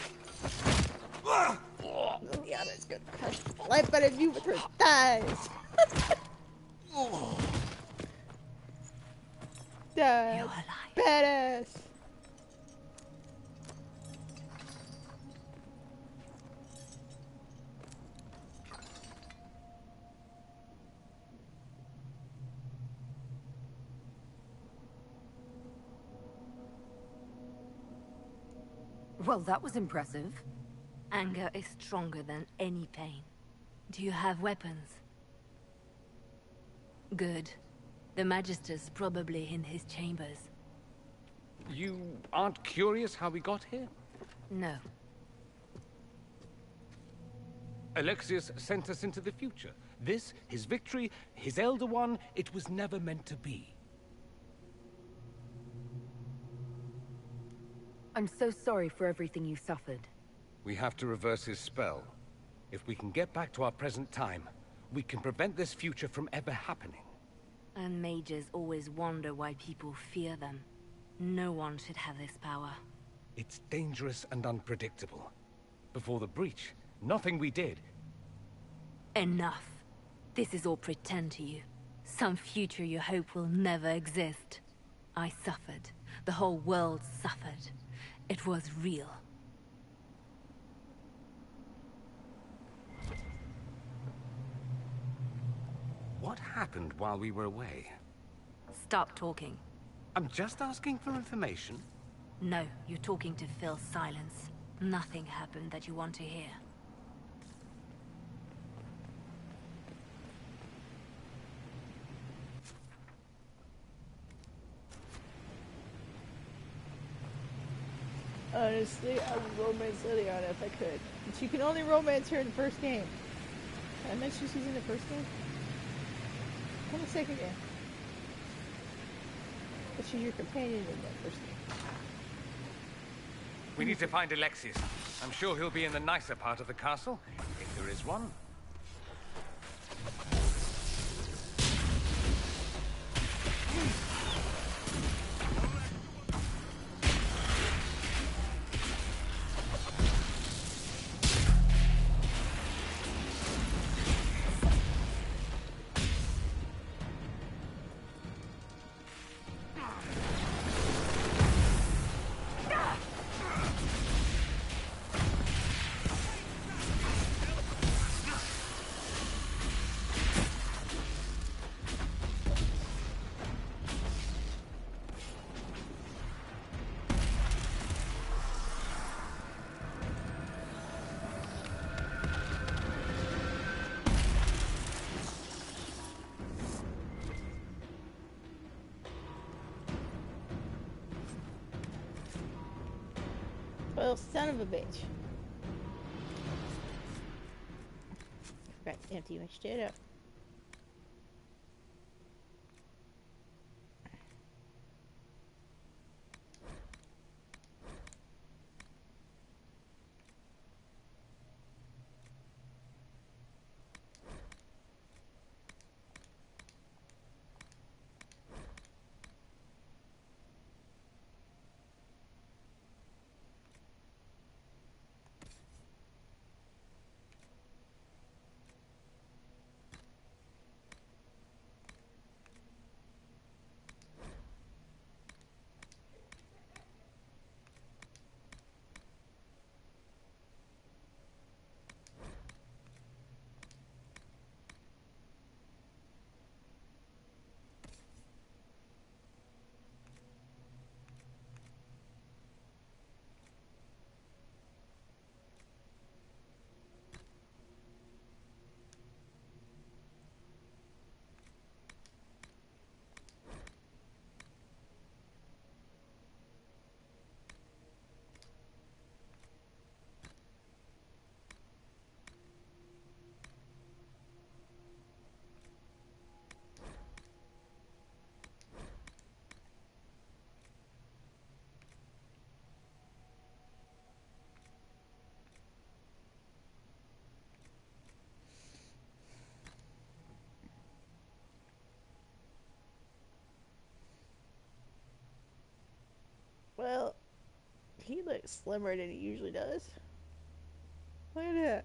Liliana's gonna crush the life out of you with her thighs. That's badass. Well, that was impressive. Anger is stronger than any pain. Do you have weapons? Good. The Magister's probably in his chambers. You aren't curious how we got here? No. Alexius sent us into the future. This, his victory, his Elder One, it was never meant to be. I'm so sorry for everything you suffered. We have to reverse his spell. If we can get back to our present time, we can prevent this future from ever happening. And mages always wonder why people fear them. No one should have this power. It's dangerous and unpredictable. Before the breach, nothing we did. Enough. This is all pretend to you. Some future you hope will never exist. I suffered. The whole world suffered. It was real. What happened while we were away? Stop talking. I'm just asking for information. No, you're talking to fill silence. Nothing happened that you want to hear. Honestly, I would romance Liliana if I could. But you can only romance her in the first game. I mentioned she's in the first game? In the second game. But she's your companion in that first game. We need to find Alexius. I'm sure he'll be in the nicer part of the castle, if there is one. Well, son of a bitch. Forgot to empty my shit up. Well, he looks slimmer than he usually does. Look at that.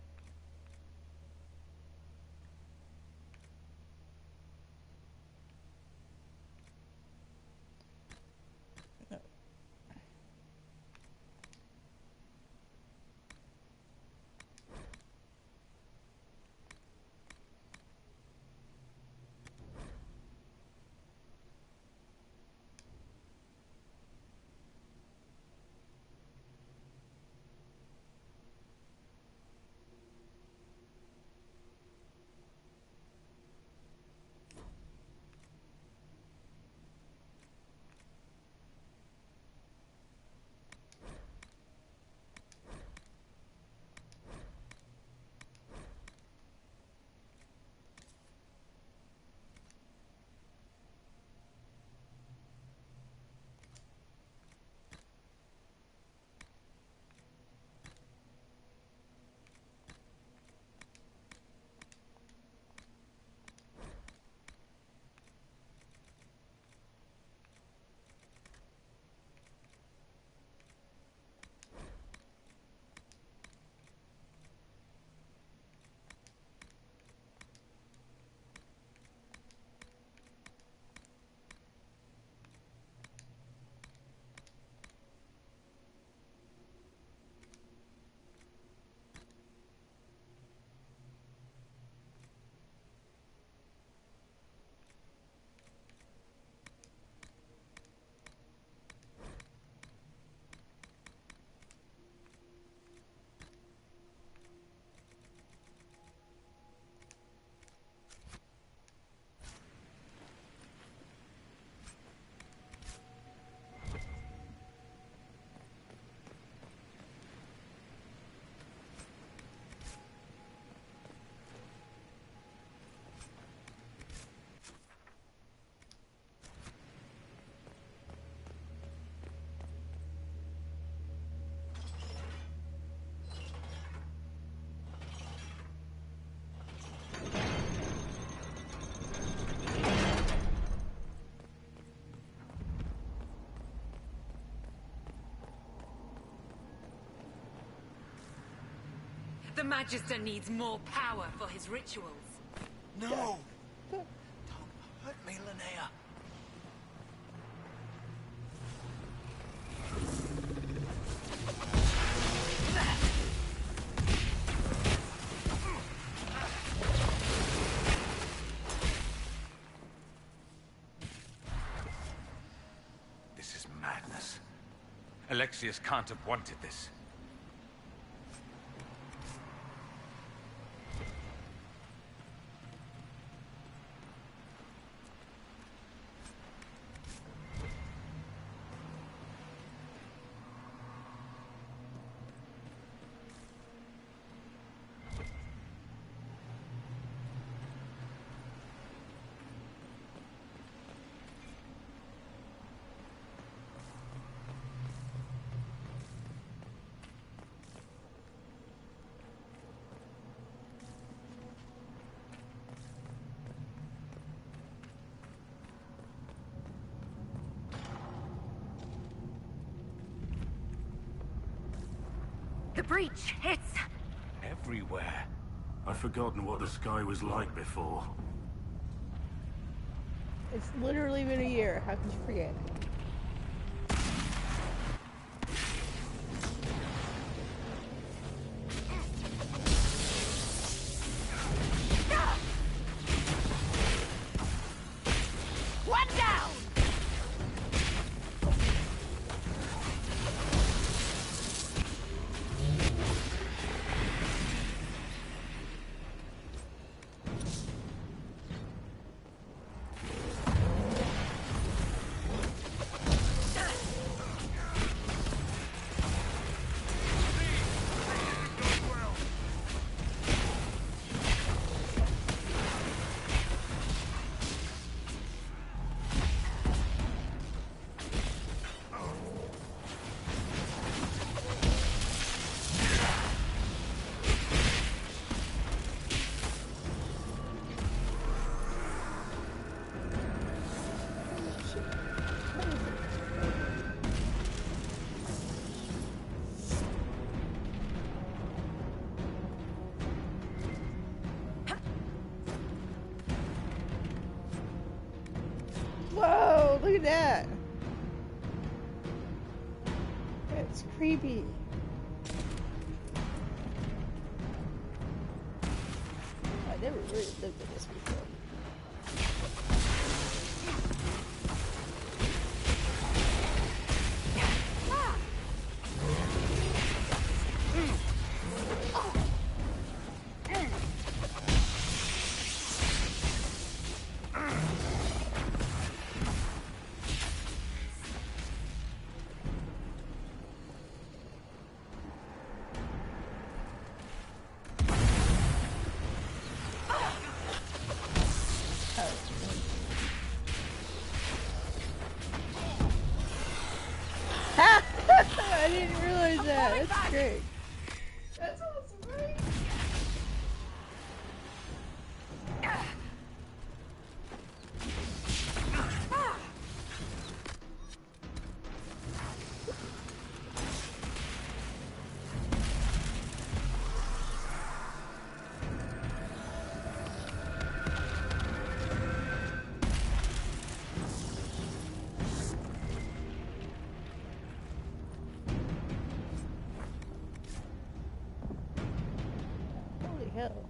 The Magister needs more power for his rituals. No! Don't hurt me, Linnea. This is madness. Alexius can't have wanted this. The breach, it's... everywhere. I've forgotten what the sky was like before. It's literally been a year. How could you forget? One down! that? That's creepy. I never really looked at this before. I didn't realize that. That's great. That's awesome, right? Holy hell.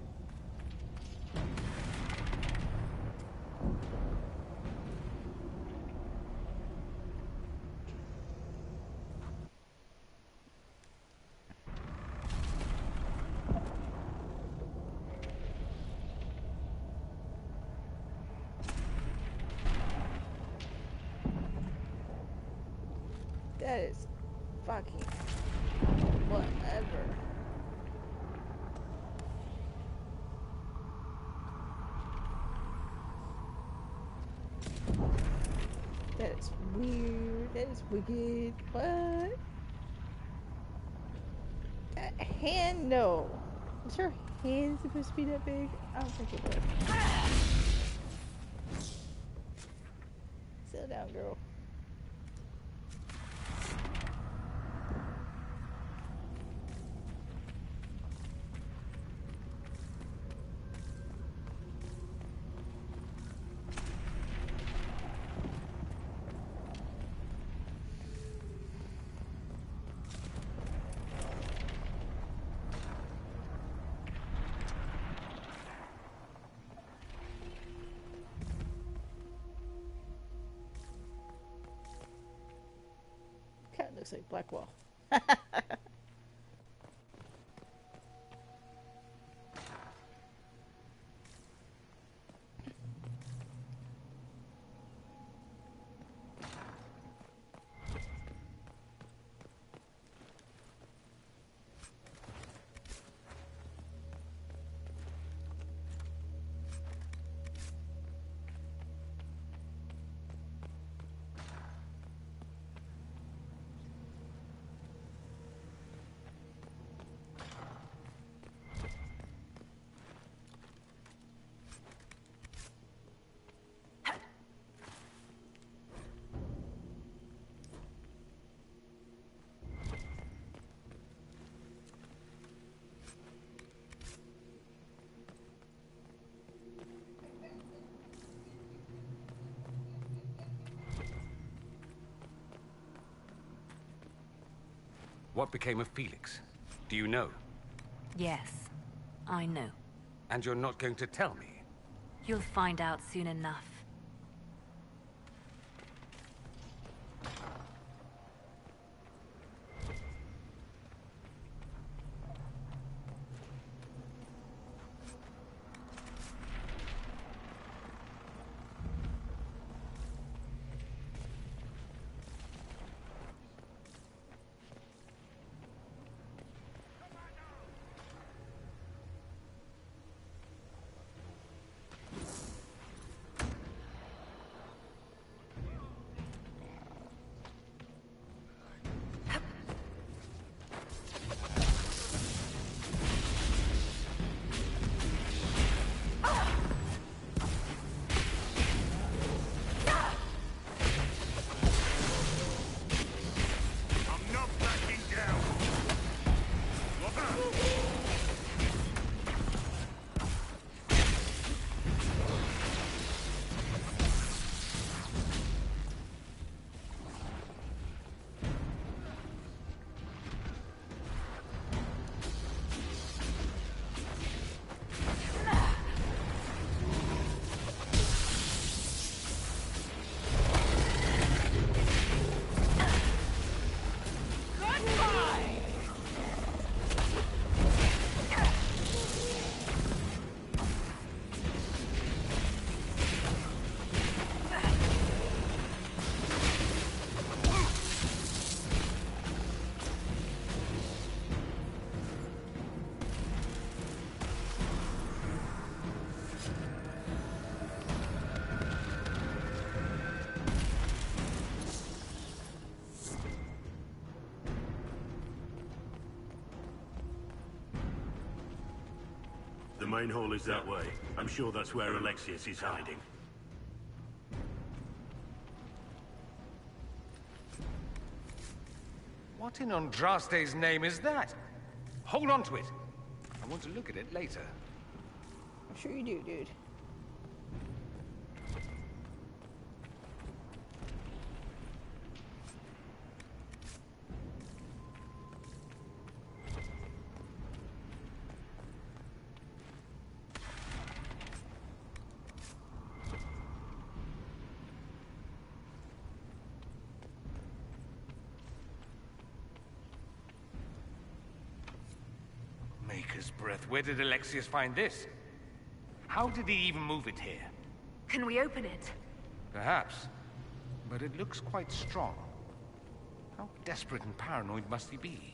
That is fucking whatever. That is weird. That is wicked. What? That hand, no. Is her hand supposed to be that big? I don't think it was. Sit down, girl. Kind of looks like Blackwall. What became of Felix? Do you know? Yes, I know. And you're not going to tell me? You'll find out soon enough. The main hall is that way. I'm sure that's where Alexius is hiding. What in Andraste's name is that? Hold on to it. I want to look at it later. I'm sure you do, dude. Maker's breath. Where did Alexius find this? How did he even move it here? Can we open it? Perhaps. But it looks quite strong. How desperate and paranoid must he be?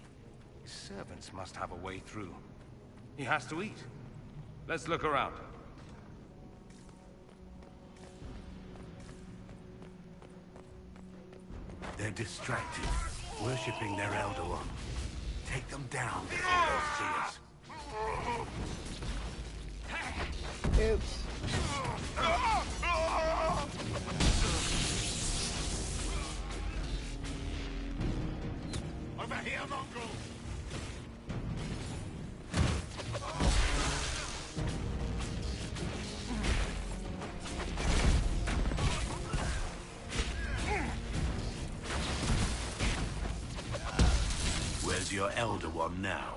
His servants must have a way through. He has to eat. Let's look around. They're distracted, worshipping their Elder One. Take them down before they'll see us. Oops. Over here, mongrel! Where's your Elder One now?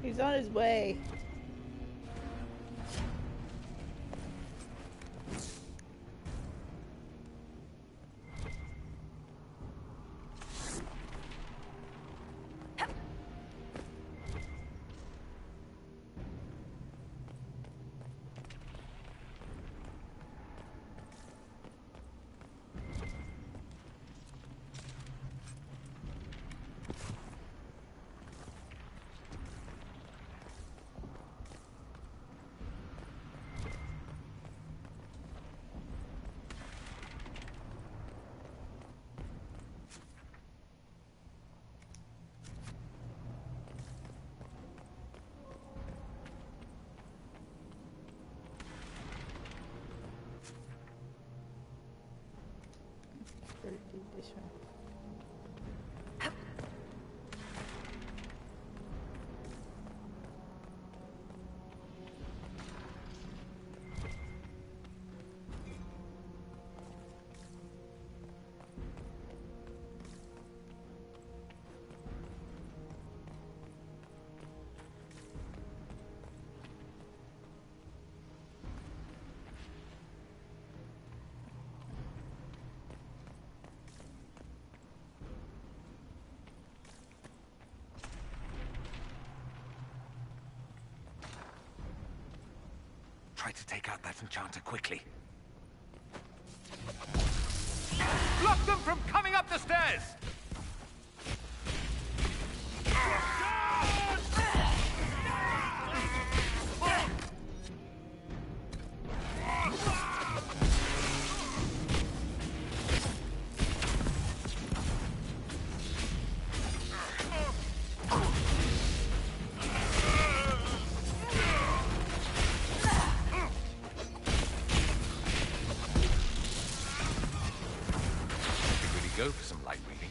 He's on his way. This one. Try to take out that enchanter quickly. Block them from coming up the stairs! Go for some light reading.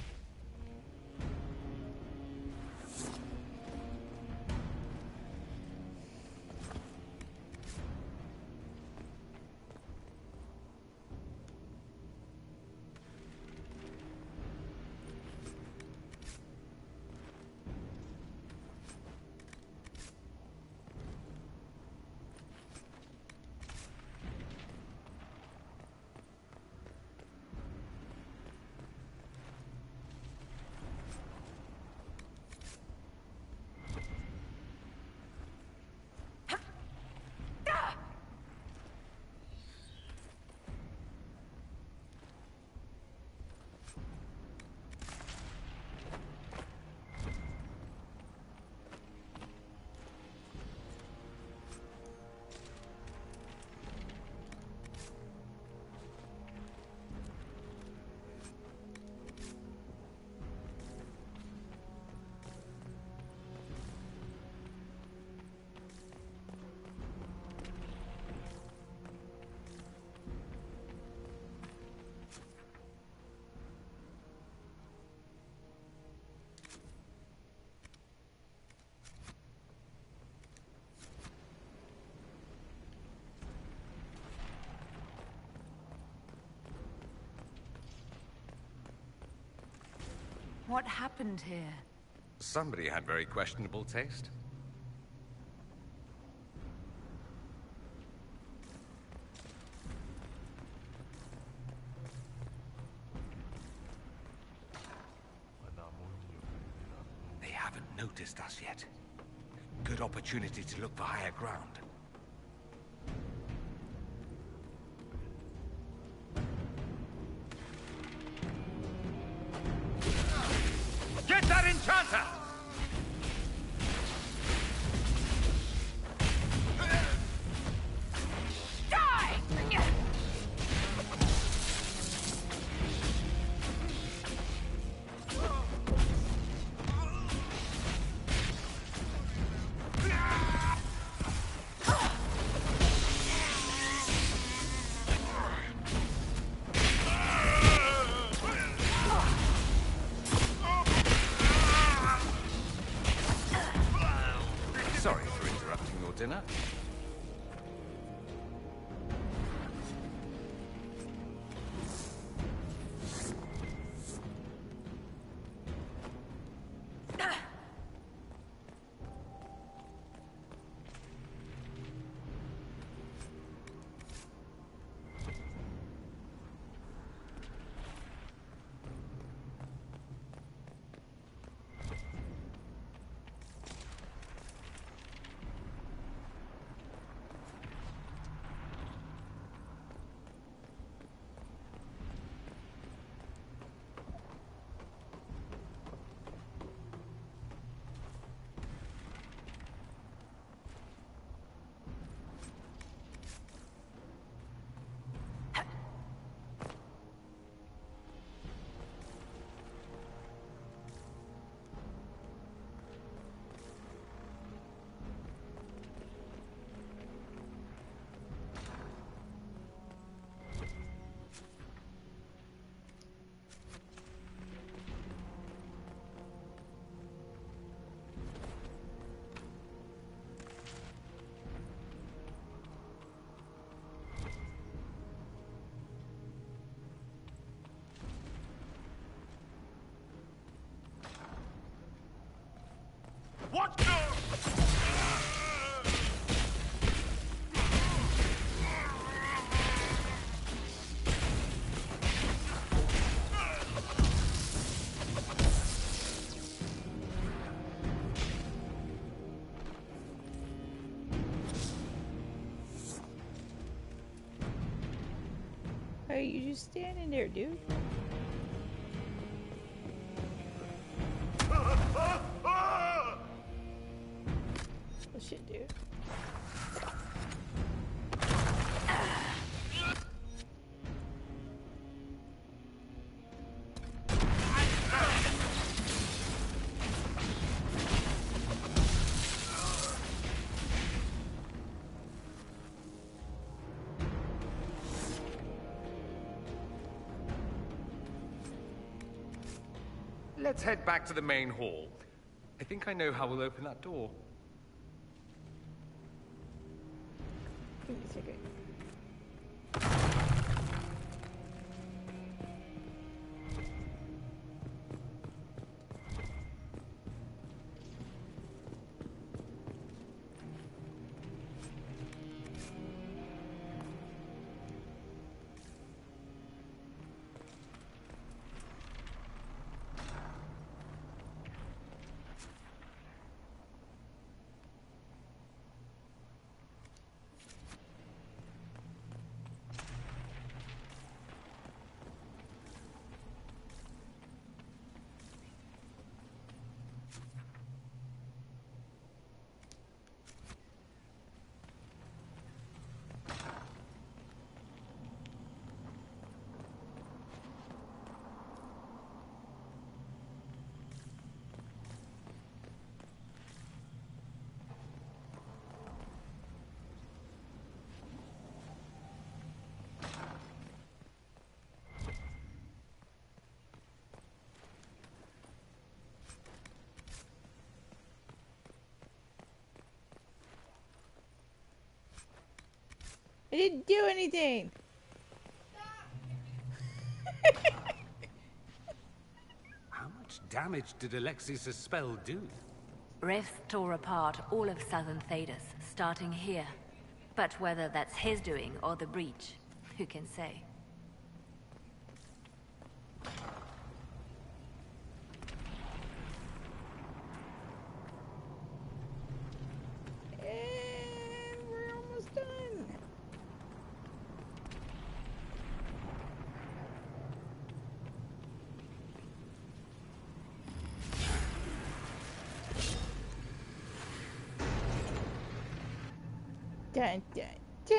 What happened here? Somebody had very questionable taste. They haven't noticed us yet. Good opportunity to look for higher ground. Get that enchanter! Sorry for interrupting your dinner. What? Hey, you just standing there, dude. Oh shit, dude. Let's head back to the main hall. I think I know how we'll open that door. Give me a second. I didn't do anything. How much much damage did Alexius' spell do? Rifts tore apart all of southern Thedas, starting here. But whether that's his doing or the breach, who can say? And we're almost done. Dun, dun, dun.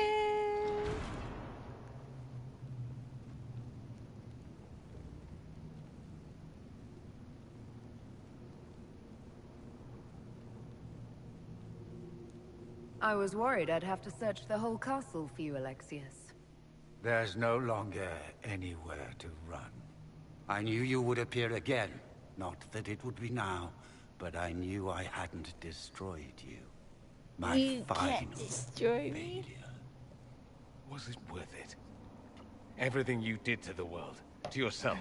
I was worried I'd have to search the whole castle for you, Alexius. There's no longer anywhere to run. I knew you would appear again. Not that it would be now, but I knew I hadn't destroyed you. My You final can't destroy me. Was it worth it? Everything you did to the world, to yourself.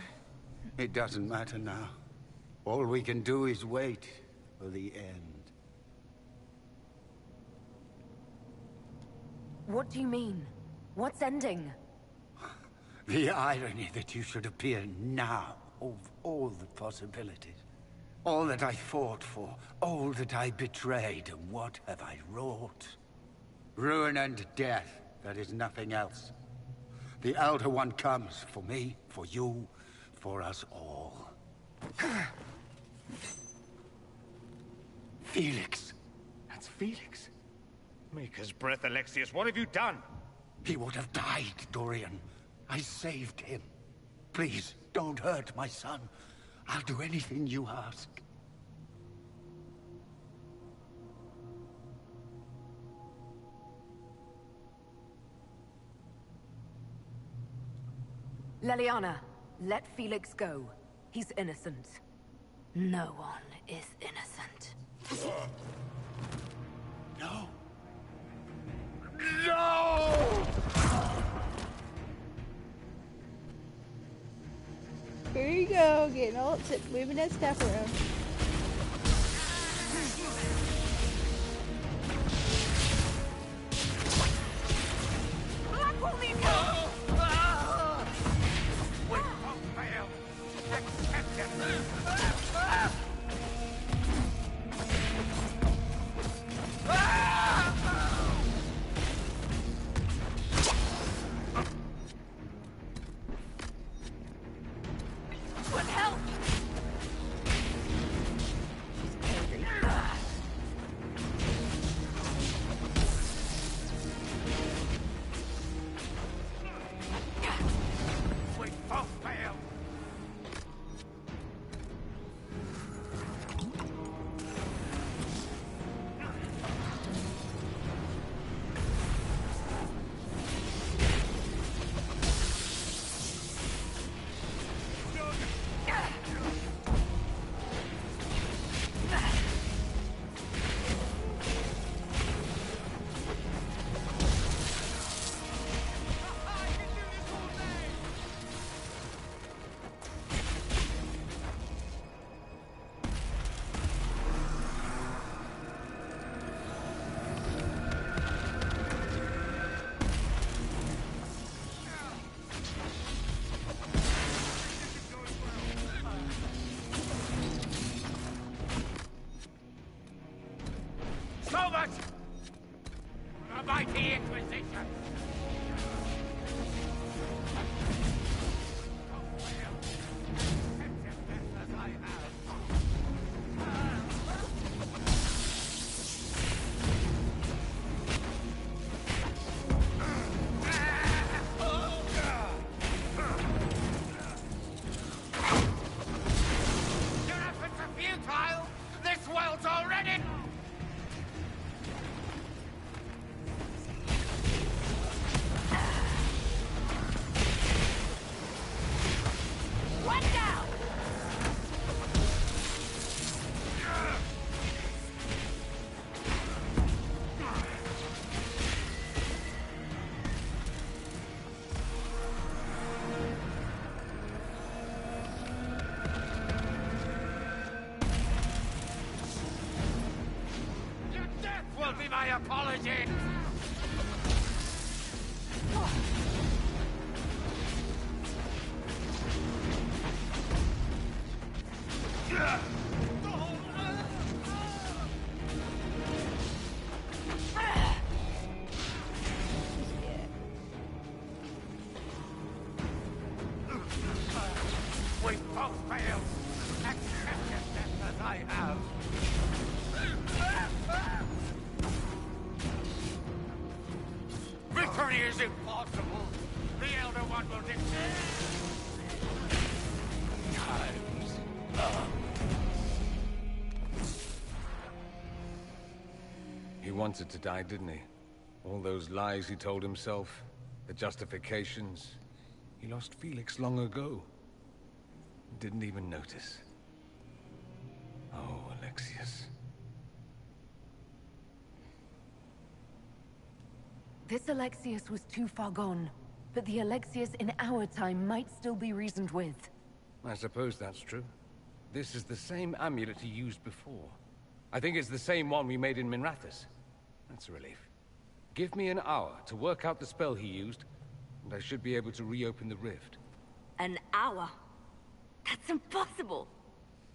It doesn't matter now. All we can do is wait for the end. What do you mean? What's ending? The irony that you should appear now, of all the possibilities. All that I fought for, all that I betrayed, and what have I wrought? Ruin and death, that is nothing else. The Elder One comes for me, for you, for us all. Felix. That's Felix. Maker's breath, Alexius, what have you done? He would have died, Dorian. I saved him. Please, don't hurt my son. I'll do anything you ask. Leliana, let Felix go. He's innocent. No one is innocent. No. No! Here you go, getting all upset, moving that stuff around. The mighty Inquisition! Your efforts are futile! This world's already... me my apology! We both failed. Accept your death as I have. Victory is impossible. The Elder One will dictate. Time's up. He wanted to die, didn't he? All those lies he told himself, the justifications. He lost Felix long ago. Didn't even notice. Oh, Alexius. This Alexius was too far gone, but the Alexius in our time might still be reasoned with. I suppose that's true. This is the same amulet he used before. I think it's the same one we made in Minrathous. That's a relief. Give me an hour to work out the spell he used, and I should be able to reopen the rift. An hour? That's impossible!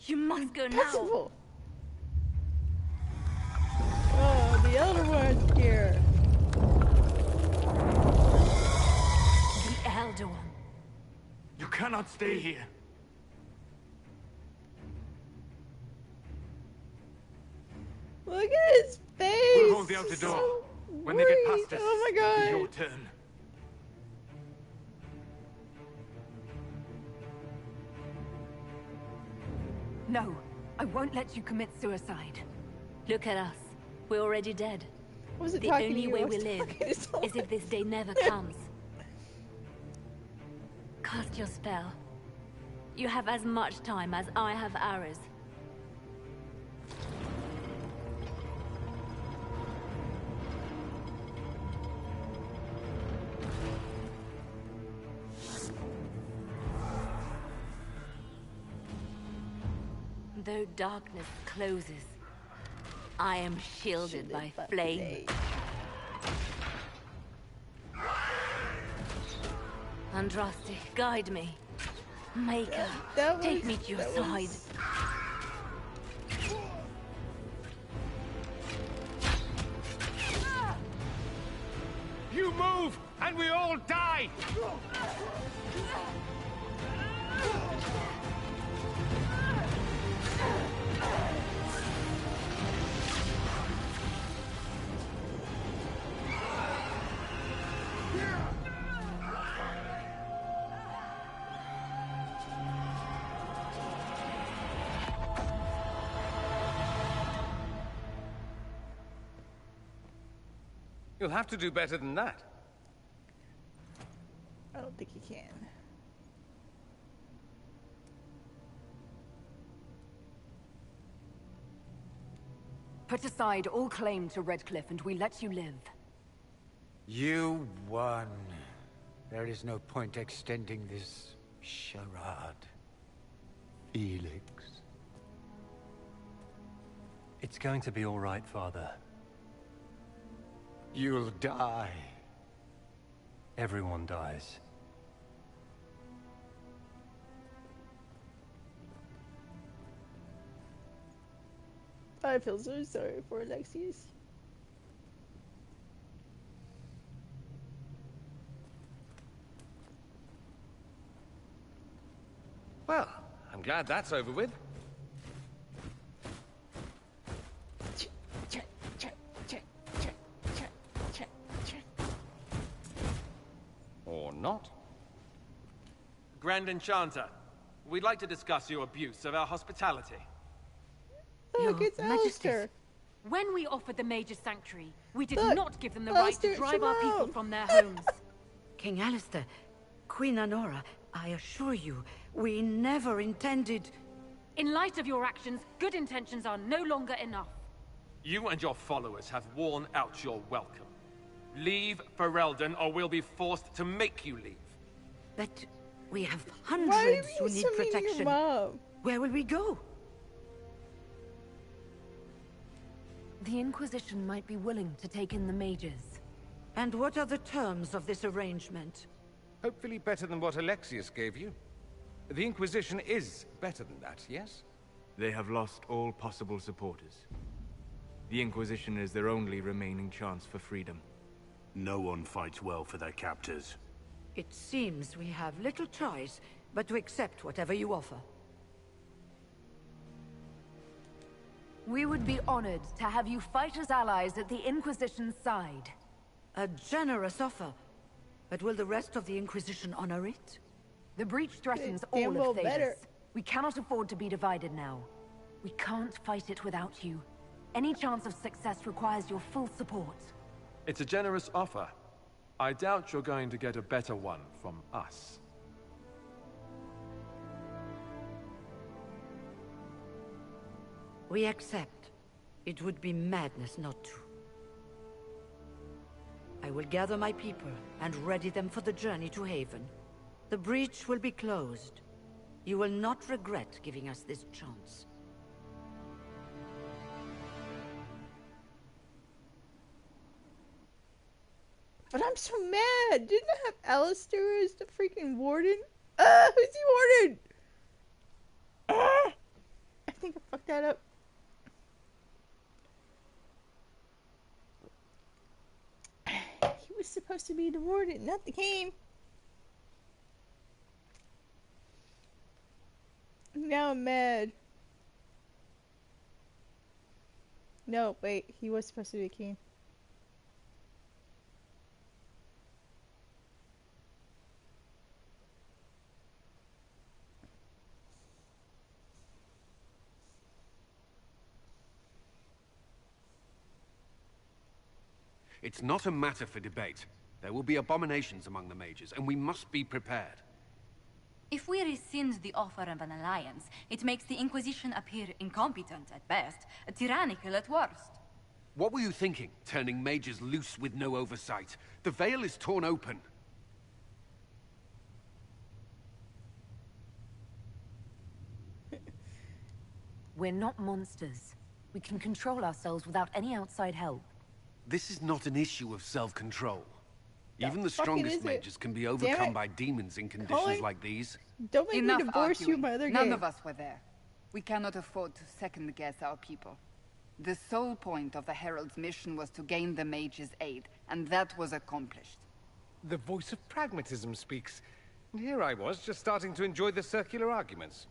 You must go Impossible. Oh, the Elder One's here. The Elder One. You cannot stay here. Look at his face. We'll hold the outer door. So when they get past us, oh my God. it'll be your turn. No, I won't let you commit suicide. Look at us. We're already dead. I wasn't The talking only to you, way I was we live talking to is someone. if this day never comes. Cast your spell. You have as much time as I have hours. Though darkness closes, I am shielded by flame. Andraste, guide me. Maker, take me to your side. You move, and we all die! You'll have to do better than that. I don't think he can. Put aside all claim to Redcliffe and we let you live. You won. There is no point extending this charade. Felix. It's going to be all right, Father. You'll die. Everyone dies. I feel so sorry for Alexius. Well, I'm glad that's over with. Or not. Grand Enchanter, we'd like to discuss your abuse of our hospitality. Look, it's Alistair. When we offered the Mage's Sanctuary, we did Look, not give them the right to Alistair, drive our people Shimon. from their homes. King Alistair, Queen Anora, I assure you, we never intended... In light of your actions, good intentions are no longer enough. You and your followers have worn out your welcome. Leave Ferelden, or we'll be forced to make you leave. But we have Why are hundreds you who need so mean to your protection. mom? Where will we go? The Inquisition might be willing to take in the mages. And what are the terms of this arrangement? Hopefully better than what Alexius gave you. The Inquisition is better than that, yes? They have lost all possible supporters. The Inquisition is their only remaining chance for freedom. No one fights well for their captors. It seems we have little choice but to accept whatever you offer. We would be honored to have you fight as allies at the Inquisition's side. A generous offer. But will the rest of the Inquisition honor it? The breach threatens Damn all well of Thedas. better. We cannot afford to be divided now. We can't fight it without you. Any chance of success requires your full support. It's a generous offer. I doubt you're going to get a better one from us. We accept. It would be madness not to. I will gather my people and ready them for the journey to Haven. The breach will be closed. You will not regret giving us this chance. But I'm so mad! Didn't I have Alistair as the freaking warden? Who's the warden? I think I fucked that up. He was supposed to be the warden, not the king. Now I'm mad. No, wait, he was supposed to be the king. It's not a matter for debate. There will be abominations among the mages, and we must be prepared. If we rescind the offer of an alliance, it makes the Inquisition appear incompetent at best, tyrannical at worst. What were you thinking, turning mages loose with no oversight? The veil is torn open. We're not monsters. We can control ourselves without any outside help. This is not an issue of self-control. Even the fuck it strongest is it? mages can be Damn overcome it. by demons in conditions Colin? like these. Don't make Enough me divorce you, arguing. my other None game. of us were there. We cannot afford to second-guess our people. The sole point of the Herald's mission was to gain the mage's aid, and that was accomplished. The voice of pragmatism speaks. And here I was, just starting to enjoy the circular arguments.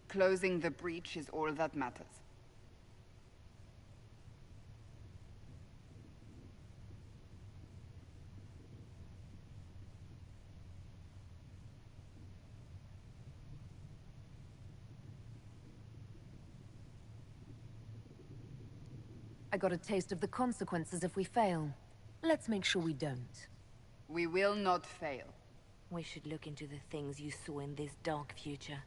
Closing the breach is all that matters. I got a taste of the consequences if we fail. Let's make sure we don't. We will not fail. We should look into the things you saw in this dark future.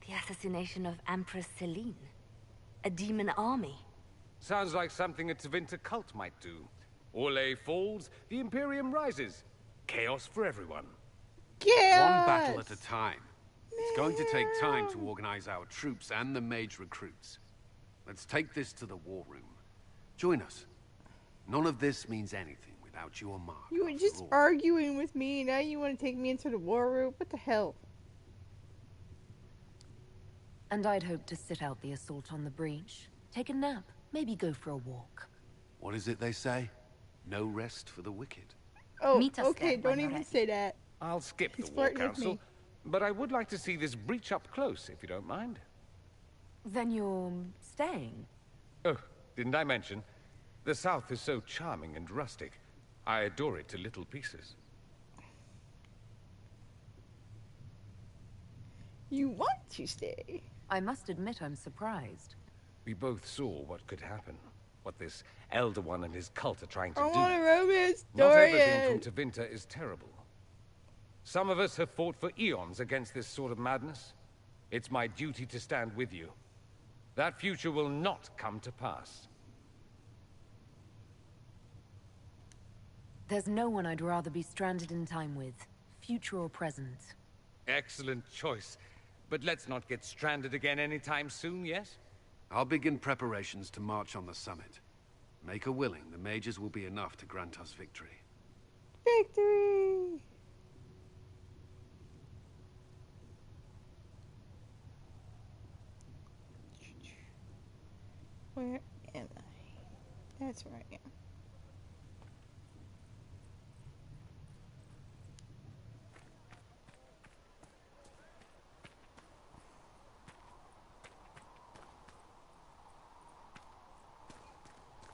The assassination of Empress Celine. A demon army. Sounds like something a Tevinter cult might do. Orlais falls, the Imperium rises. Chaos for everyone. One battle at a time. It's going to take time to organize our troops and the mage recruits. Let's take this to the war room. Join us. None of this means anything without your mark. You were just arguing with me, now you want to take me into the war room? What the hell? And I'd hoped to sit out the assault on the breach. Take a nap, maybe go for a walk. What is it they say? No rest for the wicked. Oh, Meet us okay, there don't when you're even ready. say that. I'll skip He's the war flirting with council, me. but I would like to see this breach up close, if you don't mind. Then you're staying? Oh, didn't I mention? The South is so charming and rustic. I adore it to little pieces. You want to stay? I must admit I'm surprised. We both saw what could happen. What this Elder One and his cult are trying to I do. want a romance Not story. everything from Tevinter is terrible. Some of us have fought for eons against this sort of madness. It's my duty to stand with you. That future will not come to pass. There's no one I'd rather be stranded in time with, future or present. Excellent choice. But let's not get stranded again anytime soon, yes? I'll begin preparations to march on the summit. Make her willing, the mages will be enough to grant us victory. Victory! Where am I? That's where I am.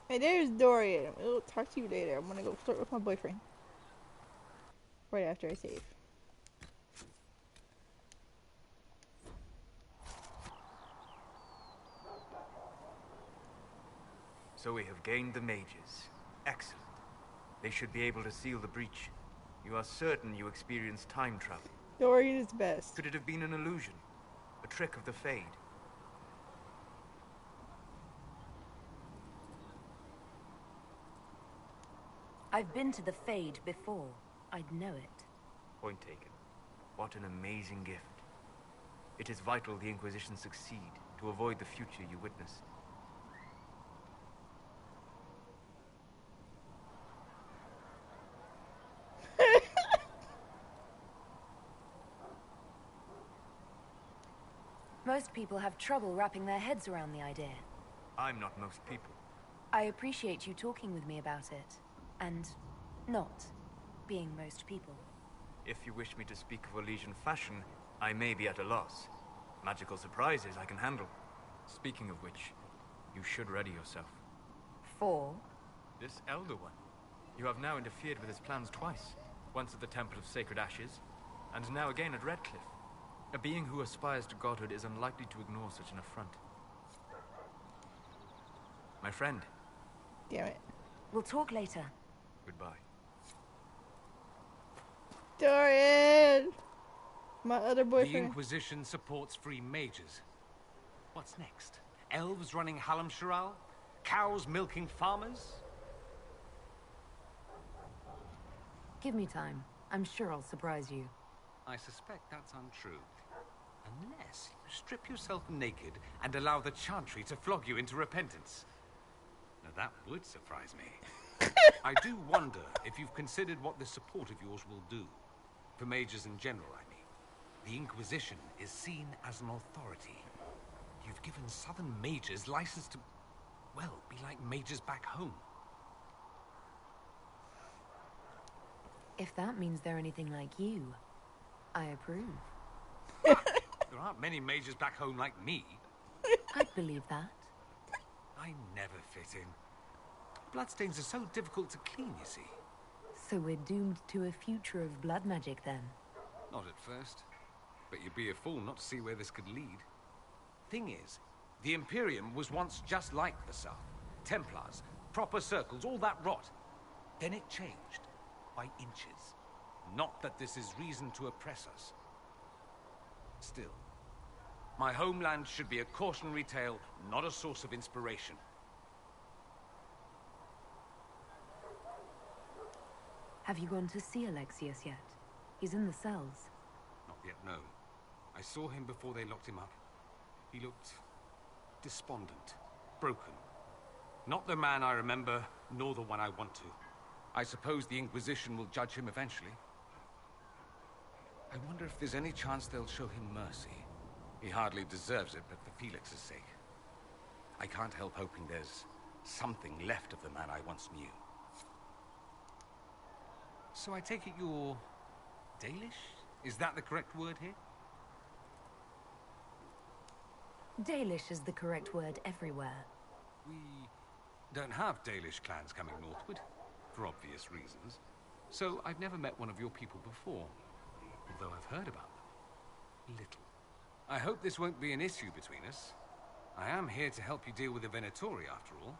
Hey, there's Dorian. We'll talk to you later. I'm gonna go flirt with my boyfriend. Right after I save. So we have gained the mages. Excellent. They should be able to seal the breach. You are certain you experienced time travel? Dorian is best. Could it have been an illusion? A trick of the Fade? I've been to the Fade before. I'd know it. Point taken. What an amazing gift. It is vital the Inquisition succeed to avoid the future you witnessed. Most people have trouble wrapping their heads around the idea. I'm not most people. I appreciate you talking with me about it. And not being most people. If you wish me to speak of Elysian fashion, I may be at a loss. Magical surprises I can handle. Speaking of which, you should ready yourself. For? This Elder One. You have now interfered with his plans twice. Once at the Temple of Sacred Ashes, and now again at Redcliffe. A being who aspires to godhood is unlikely to ignore such an affront. My friend. Damn it. We'll talk later. Goodbye. Dorian! My other boyfriend. The Inquisition supports free mages. What's next? Elves running Halamsharal? Cows milking farmers? Give me time. I'm sure I'll surprise you. I suspect that's untrue. Unless you strip yourself naked and allow the Chantry to flog you into repentance. Now that would surprise me. I do wonder if you've considered what this support of yours will do. For mages in general, I mean. The Inquisition is seen as an authority. You've given Southern mages license to, well, be like mages back home. If that means they're anything like you, I approve. There aren't many mages back home like me. I'd believe that. I never fit in. Bloodstains are so difficult to clean, you see. So we're doomed to a future of blood magic, then? Not at first. But you'd be a fool not to see where this could lead. Thing is, the Imperium was once just like the South. Templars, proper circles, all that rot. Then it changed. By inches. Not that this is reason to oppress us. Still, my homeland should be a cautionary tale, not a source of inspiration. Have you gone to see Alexius yet? He's in the cells. Not yet, no. I saw him before they locked him up. He looked despondent, broken. Not the man I remember, nor the one I want to. I suppose the Inquisition will judge him eventually. I wonder if there's any chance they'll show him mercy. He hardly deserves it, but for Felix's sake. I can't help hoping there's something left of the man I once knew. So I take it you're Dalish? Is that the correct word here? Dalish is the correct word everywhere. We don't have Dalish clans coming northward, for obvious reasons. So I've never met one of your people before, although I've heard about them. Little. I hope this won't be an issue between us. I am here to help you deal with the Venatori, after all.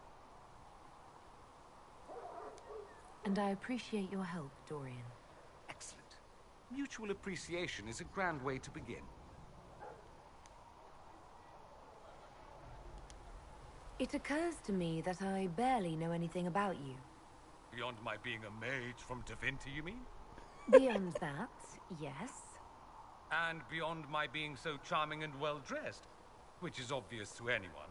And I appreciate your help, Dorian. Excellent. Mutual appreciation is a grand way to begin. It occurs to me that I barely know anything about you. Beyond my being a mage from Divinity, you mean? Beyond that, yes. And beyond my being so charming and well-dressed, which is obvious to anyone.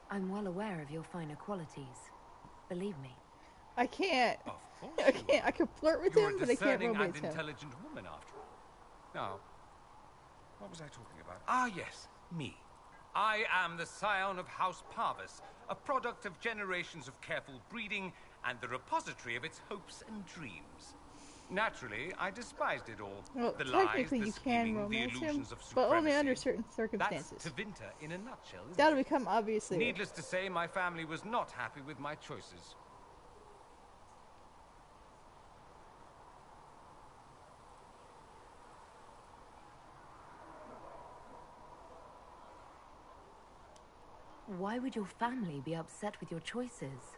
I'm well aware of your finer qualities. Believe me. I can't. Of course I can't. I can flirt with You're him, a but I can't discerning romance and him. intelligent woman, after all. Now, what was I talking about? Ah, yes, me. I am the scion of House Parvis, a product of generations of careful breeding and the repository of its hopes and dreams. Naturally, I despised it all. Well, The lies, technically the you can scheming, the romance him, illusions of but only supremacy. under certain circumstances. That's Tevinter in a nutshell, isn't That'll it? become obvious later. Needless to say, my family was not happy with my choices. Why would your family be upset with your choices?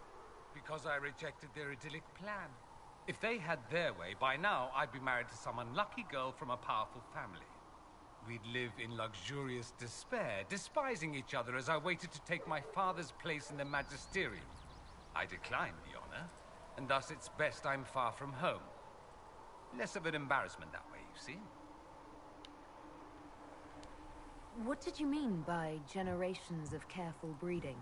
Because I rejected their idyllic plan. If they had their way, by now I'd be married to some unlucky girl from a powerful family. We'd live in luxurious despair, despising each other as I waited to take my father's place in the magisterium. I declined the honor, and thus it's best I'm far from home. Less of an embarrassment that way, you see. What did you mean by generations of careful breeding?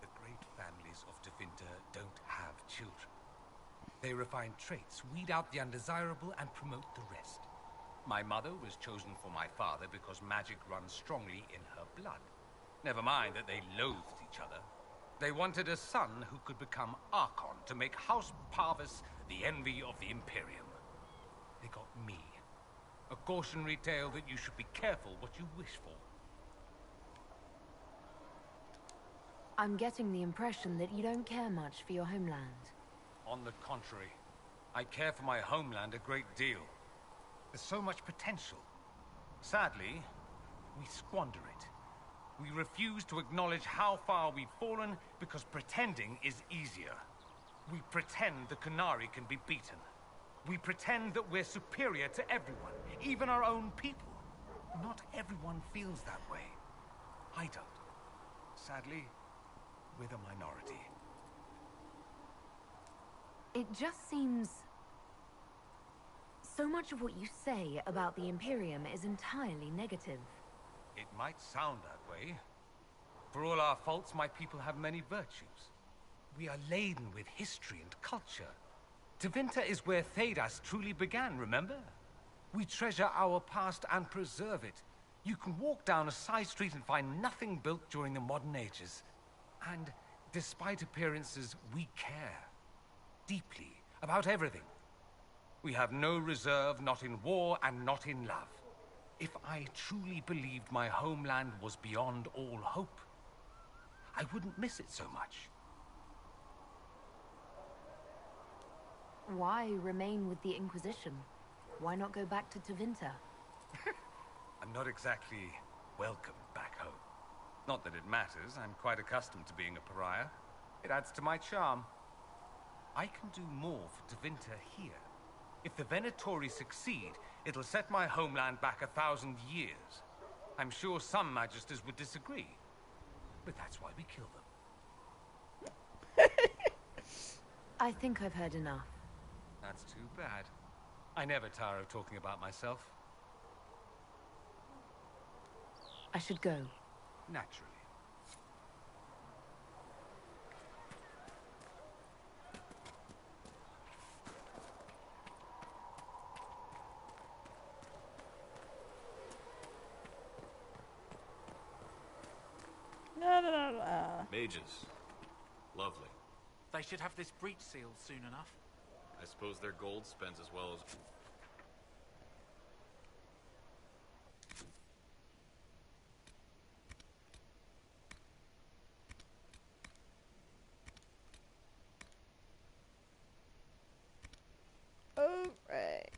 The great families of Tevinter don't have children. They refine traits, weed out the undesirable, and promote the rest. My mother was chosen for my father because magic runs strongly in her blood. Never mind that they loathed each other. They wanted a son who could become Archon to make House Parvis the envy of the Imperium. They got me. A cautionary tale that you should be careful what you wish for. I'm getting the impression that you don't care much for your homeland. On the contrary, I care for my homeland a great deal. There's so much potential. Sadly, we squander it. We refuse to acknowledge how far we've fallen because pretending is easier. We pretend the Qunari can be beaten. We pretend that we're superior to everyone, even our own people. Not everyone feels that way. I don't. Sadly, we're the minority. It just seems... So much of what you say about the Imperium is entirely negative. It might sound that way. For all our faults, my people have many virtues. We are laden with history and culture. Tevinter is where Thedas truly began, remember? We treasure our past and preserve it. You can walk down a side street and find nothing built during the modern ages. And despite appearances, we care. Deeply. About everything. We have no reserve, not in war and not in love. If I truly believed my homeland was beyond all hope, I wouldn't miss it so much. Why remain with the Inquisition? Why not go back to Tevinter? I'm not exactly welcome back home. Not that it matters, I'm quite accustomed to being a pariah. It adds to my charm. I can do more for Tevinter here. If the Venatori succeed, it'll set my homeland back 1,000 years. I'm sure some magisters would disagree, but that's why we kill them. I think I've heard enough. That's too bad. I never tire of talking about myself. I should go. Naturally. Mages. Lovely. They should have this breach sealed soon enough. I suppose their gold spends as well as... Alright.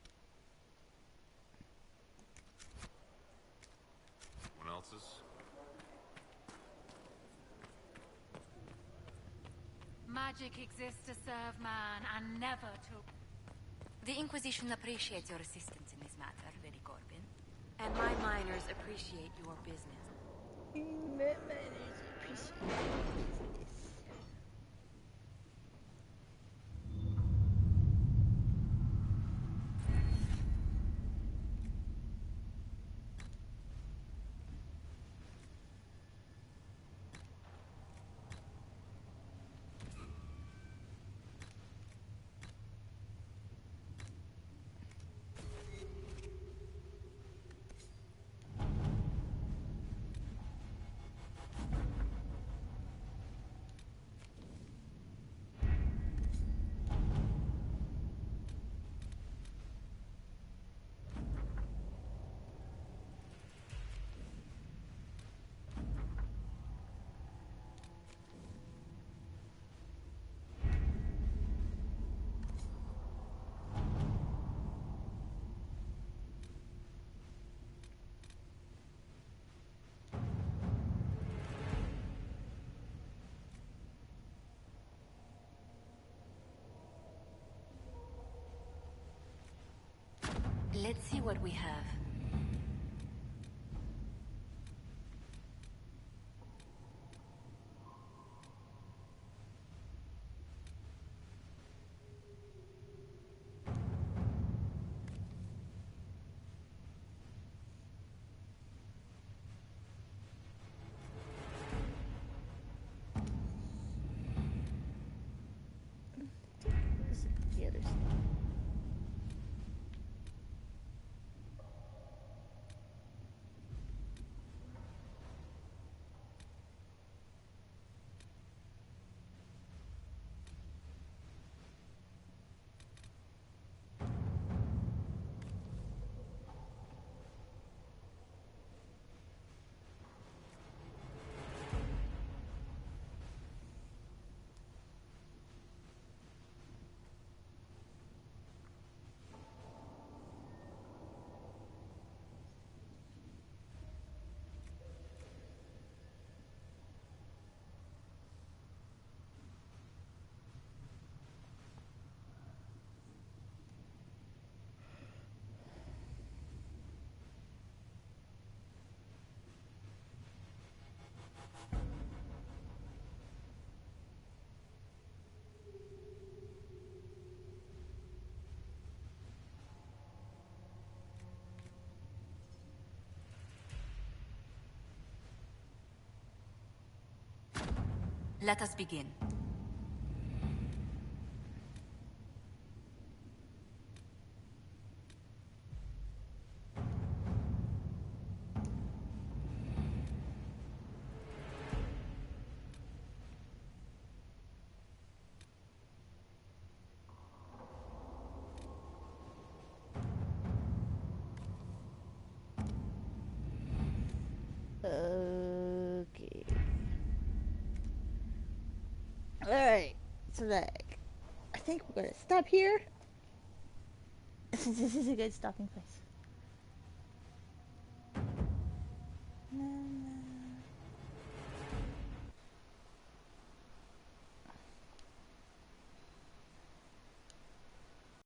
Anyone else's? Magic exists to serve man and never to... The Inquisition appreciates your assistance in this matter, Lady Corbin. And my miners appreciate your business. Let's see what we have. The other side. Let us begin. Okay. Alright, so like, I think we're gonna stop here, since this is a good stopping place.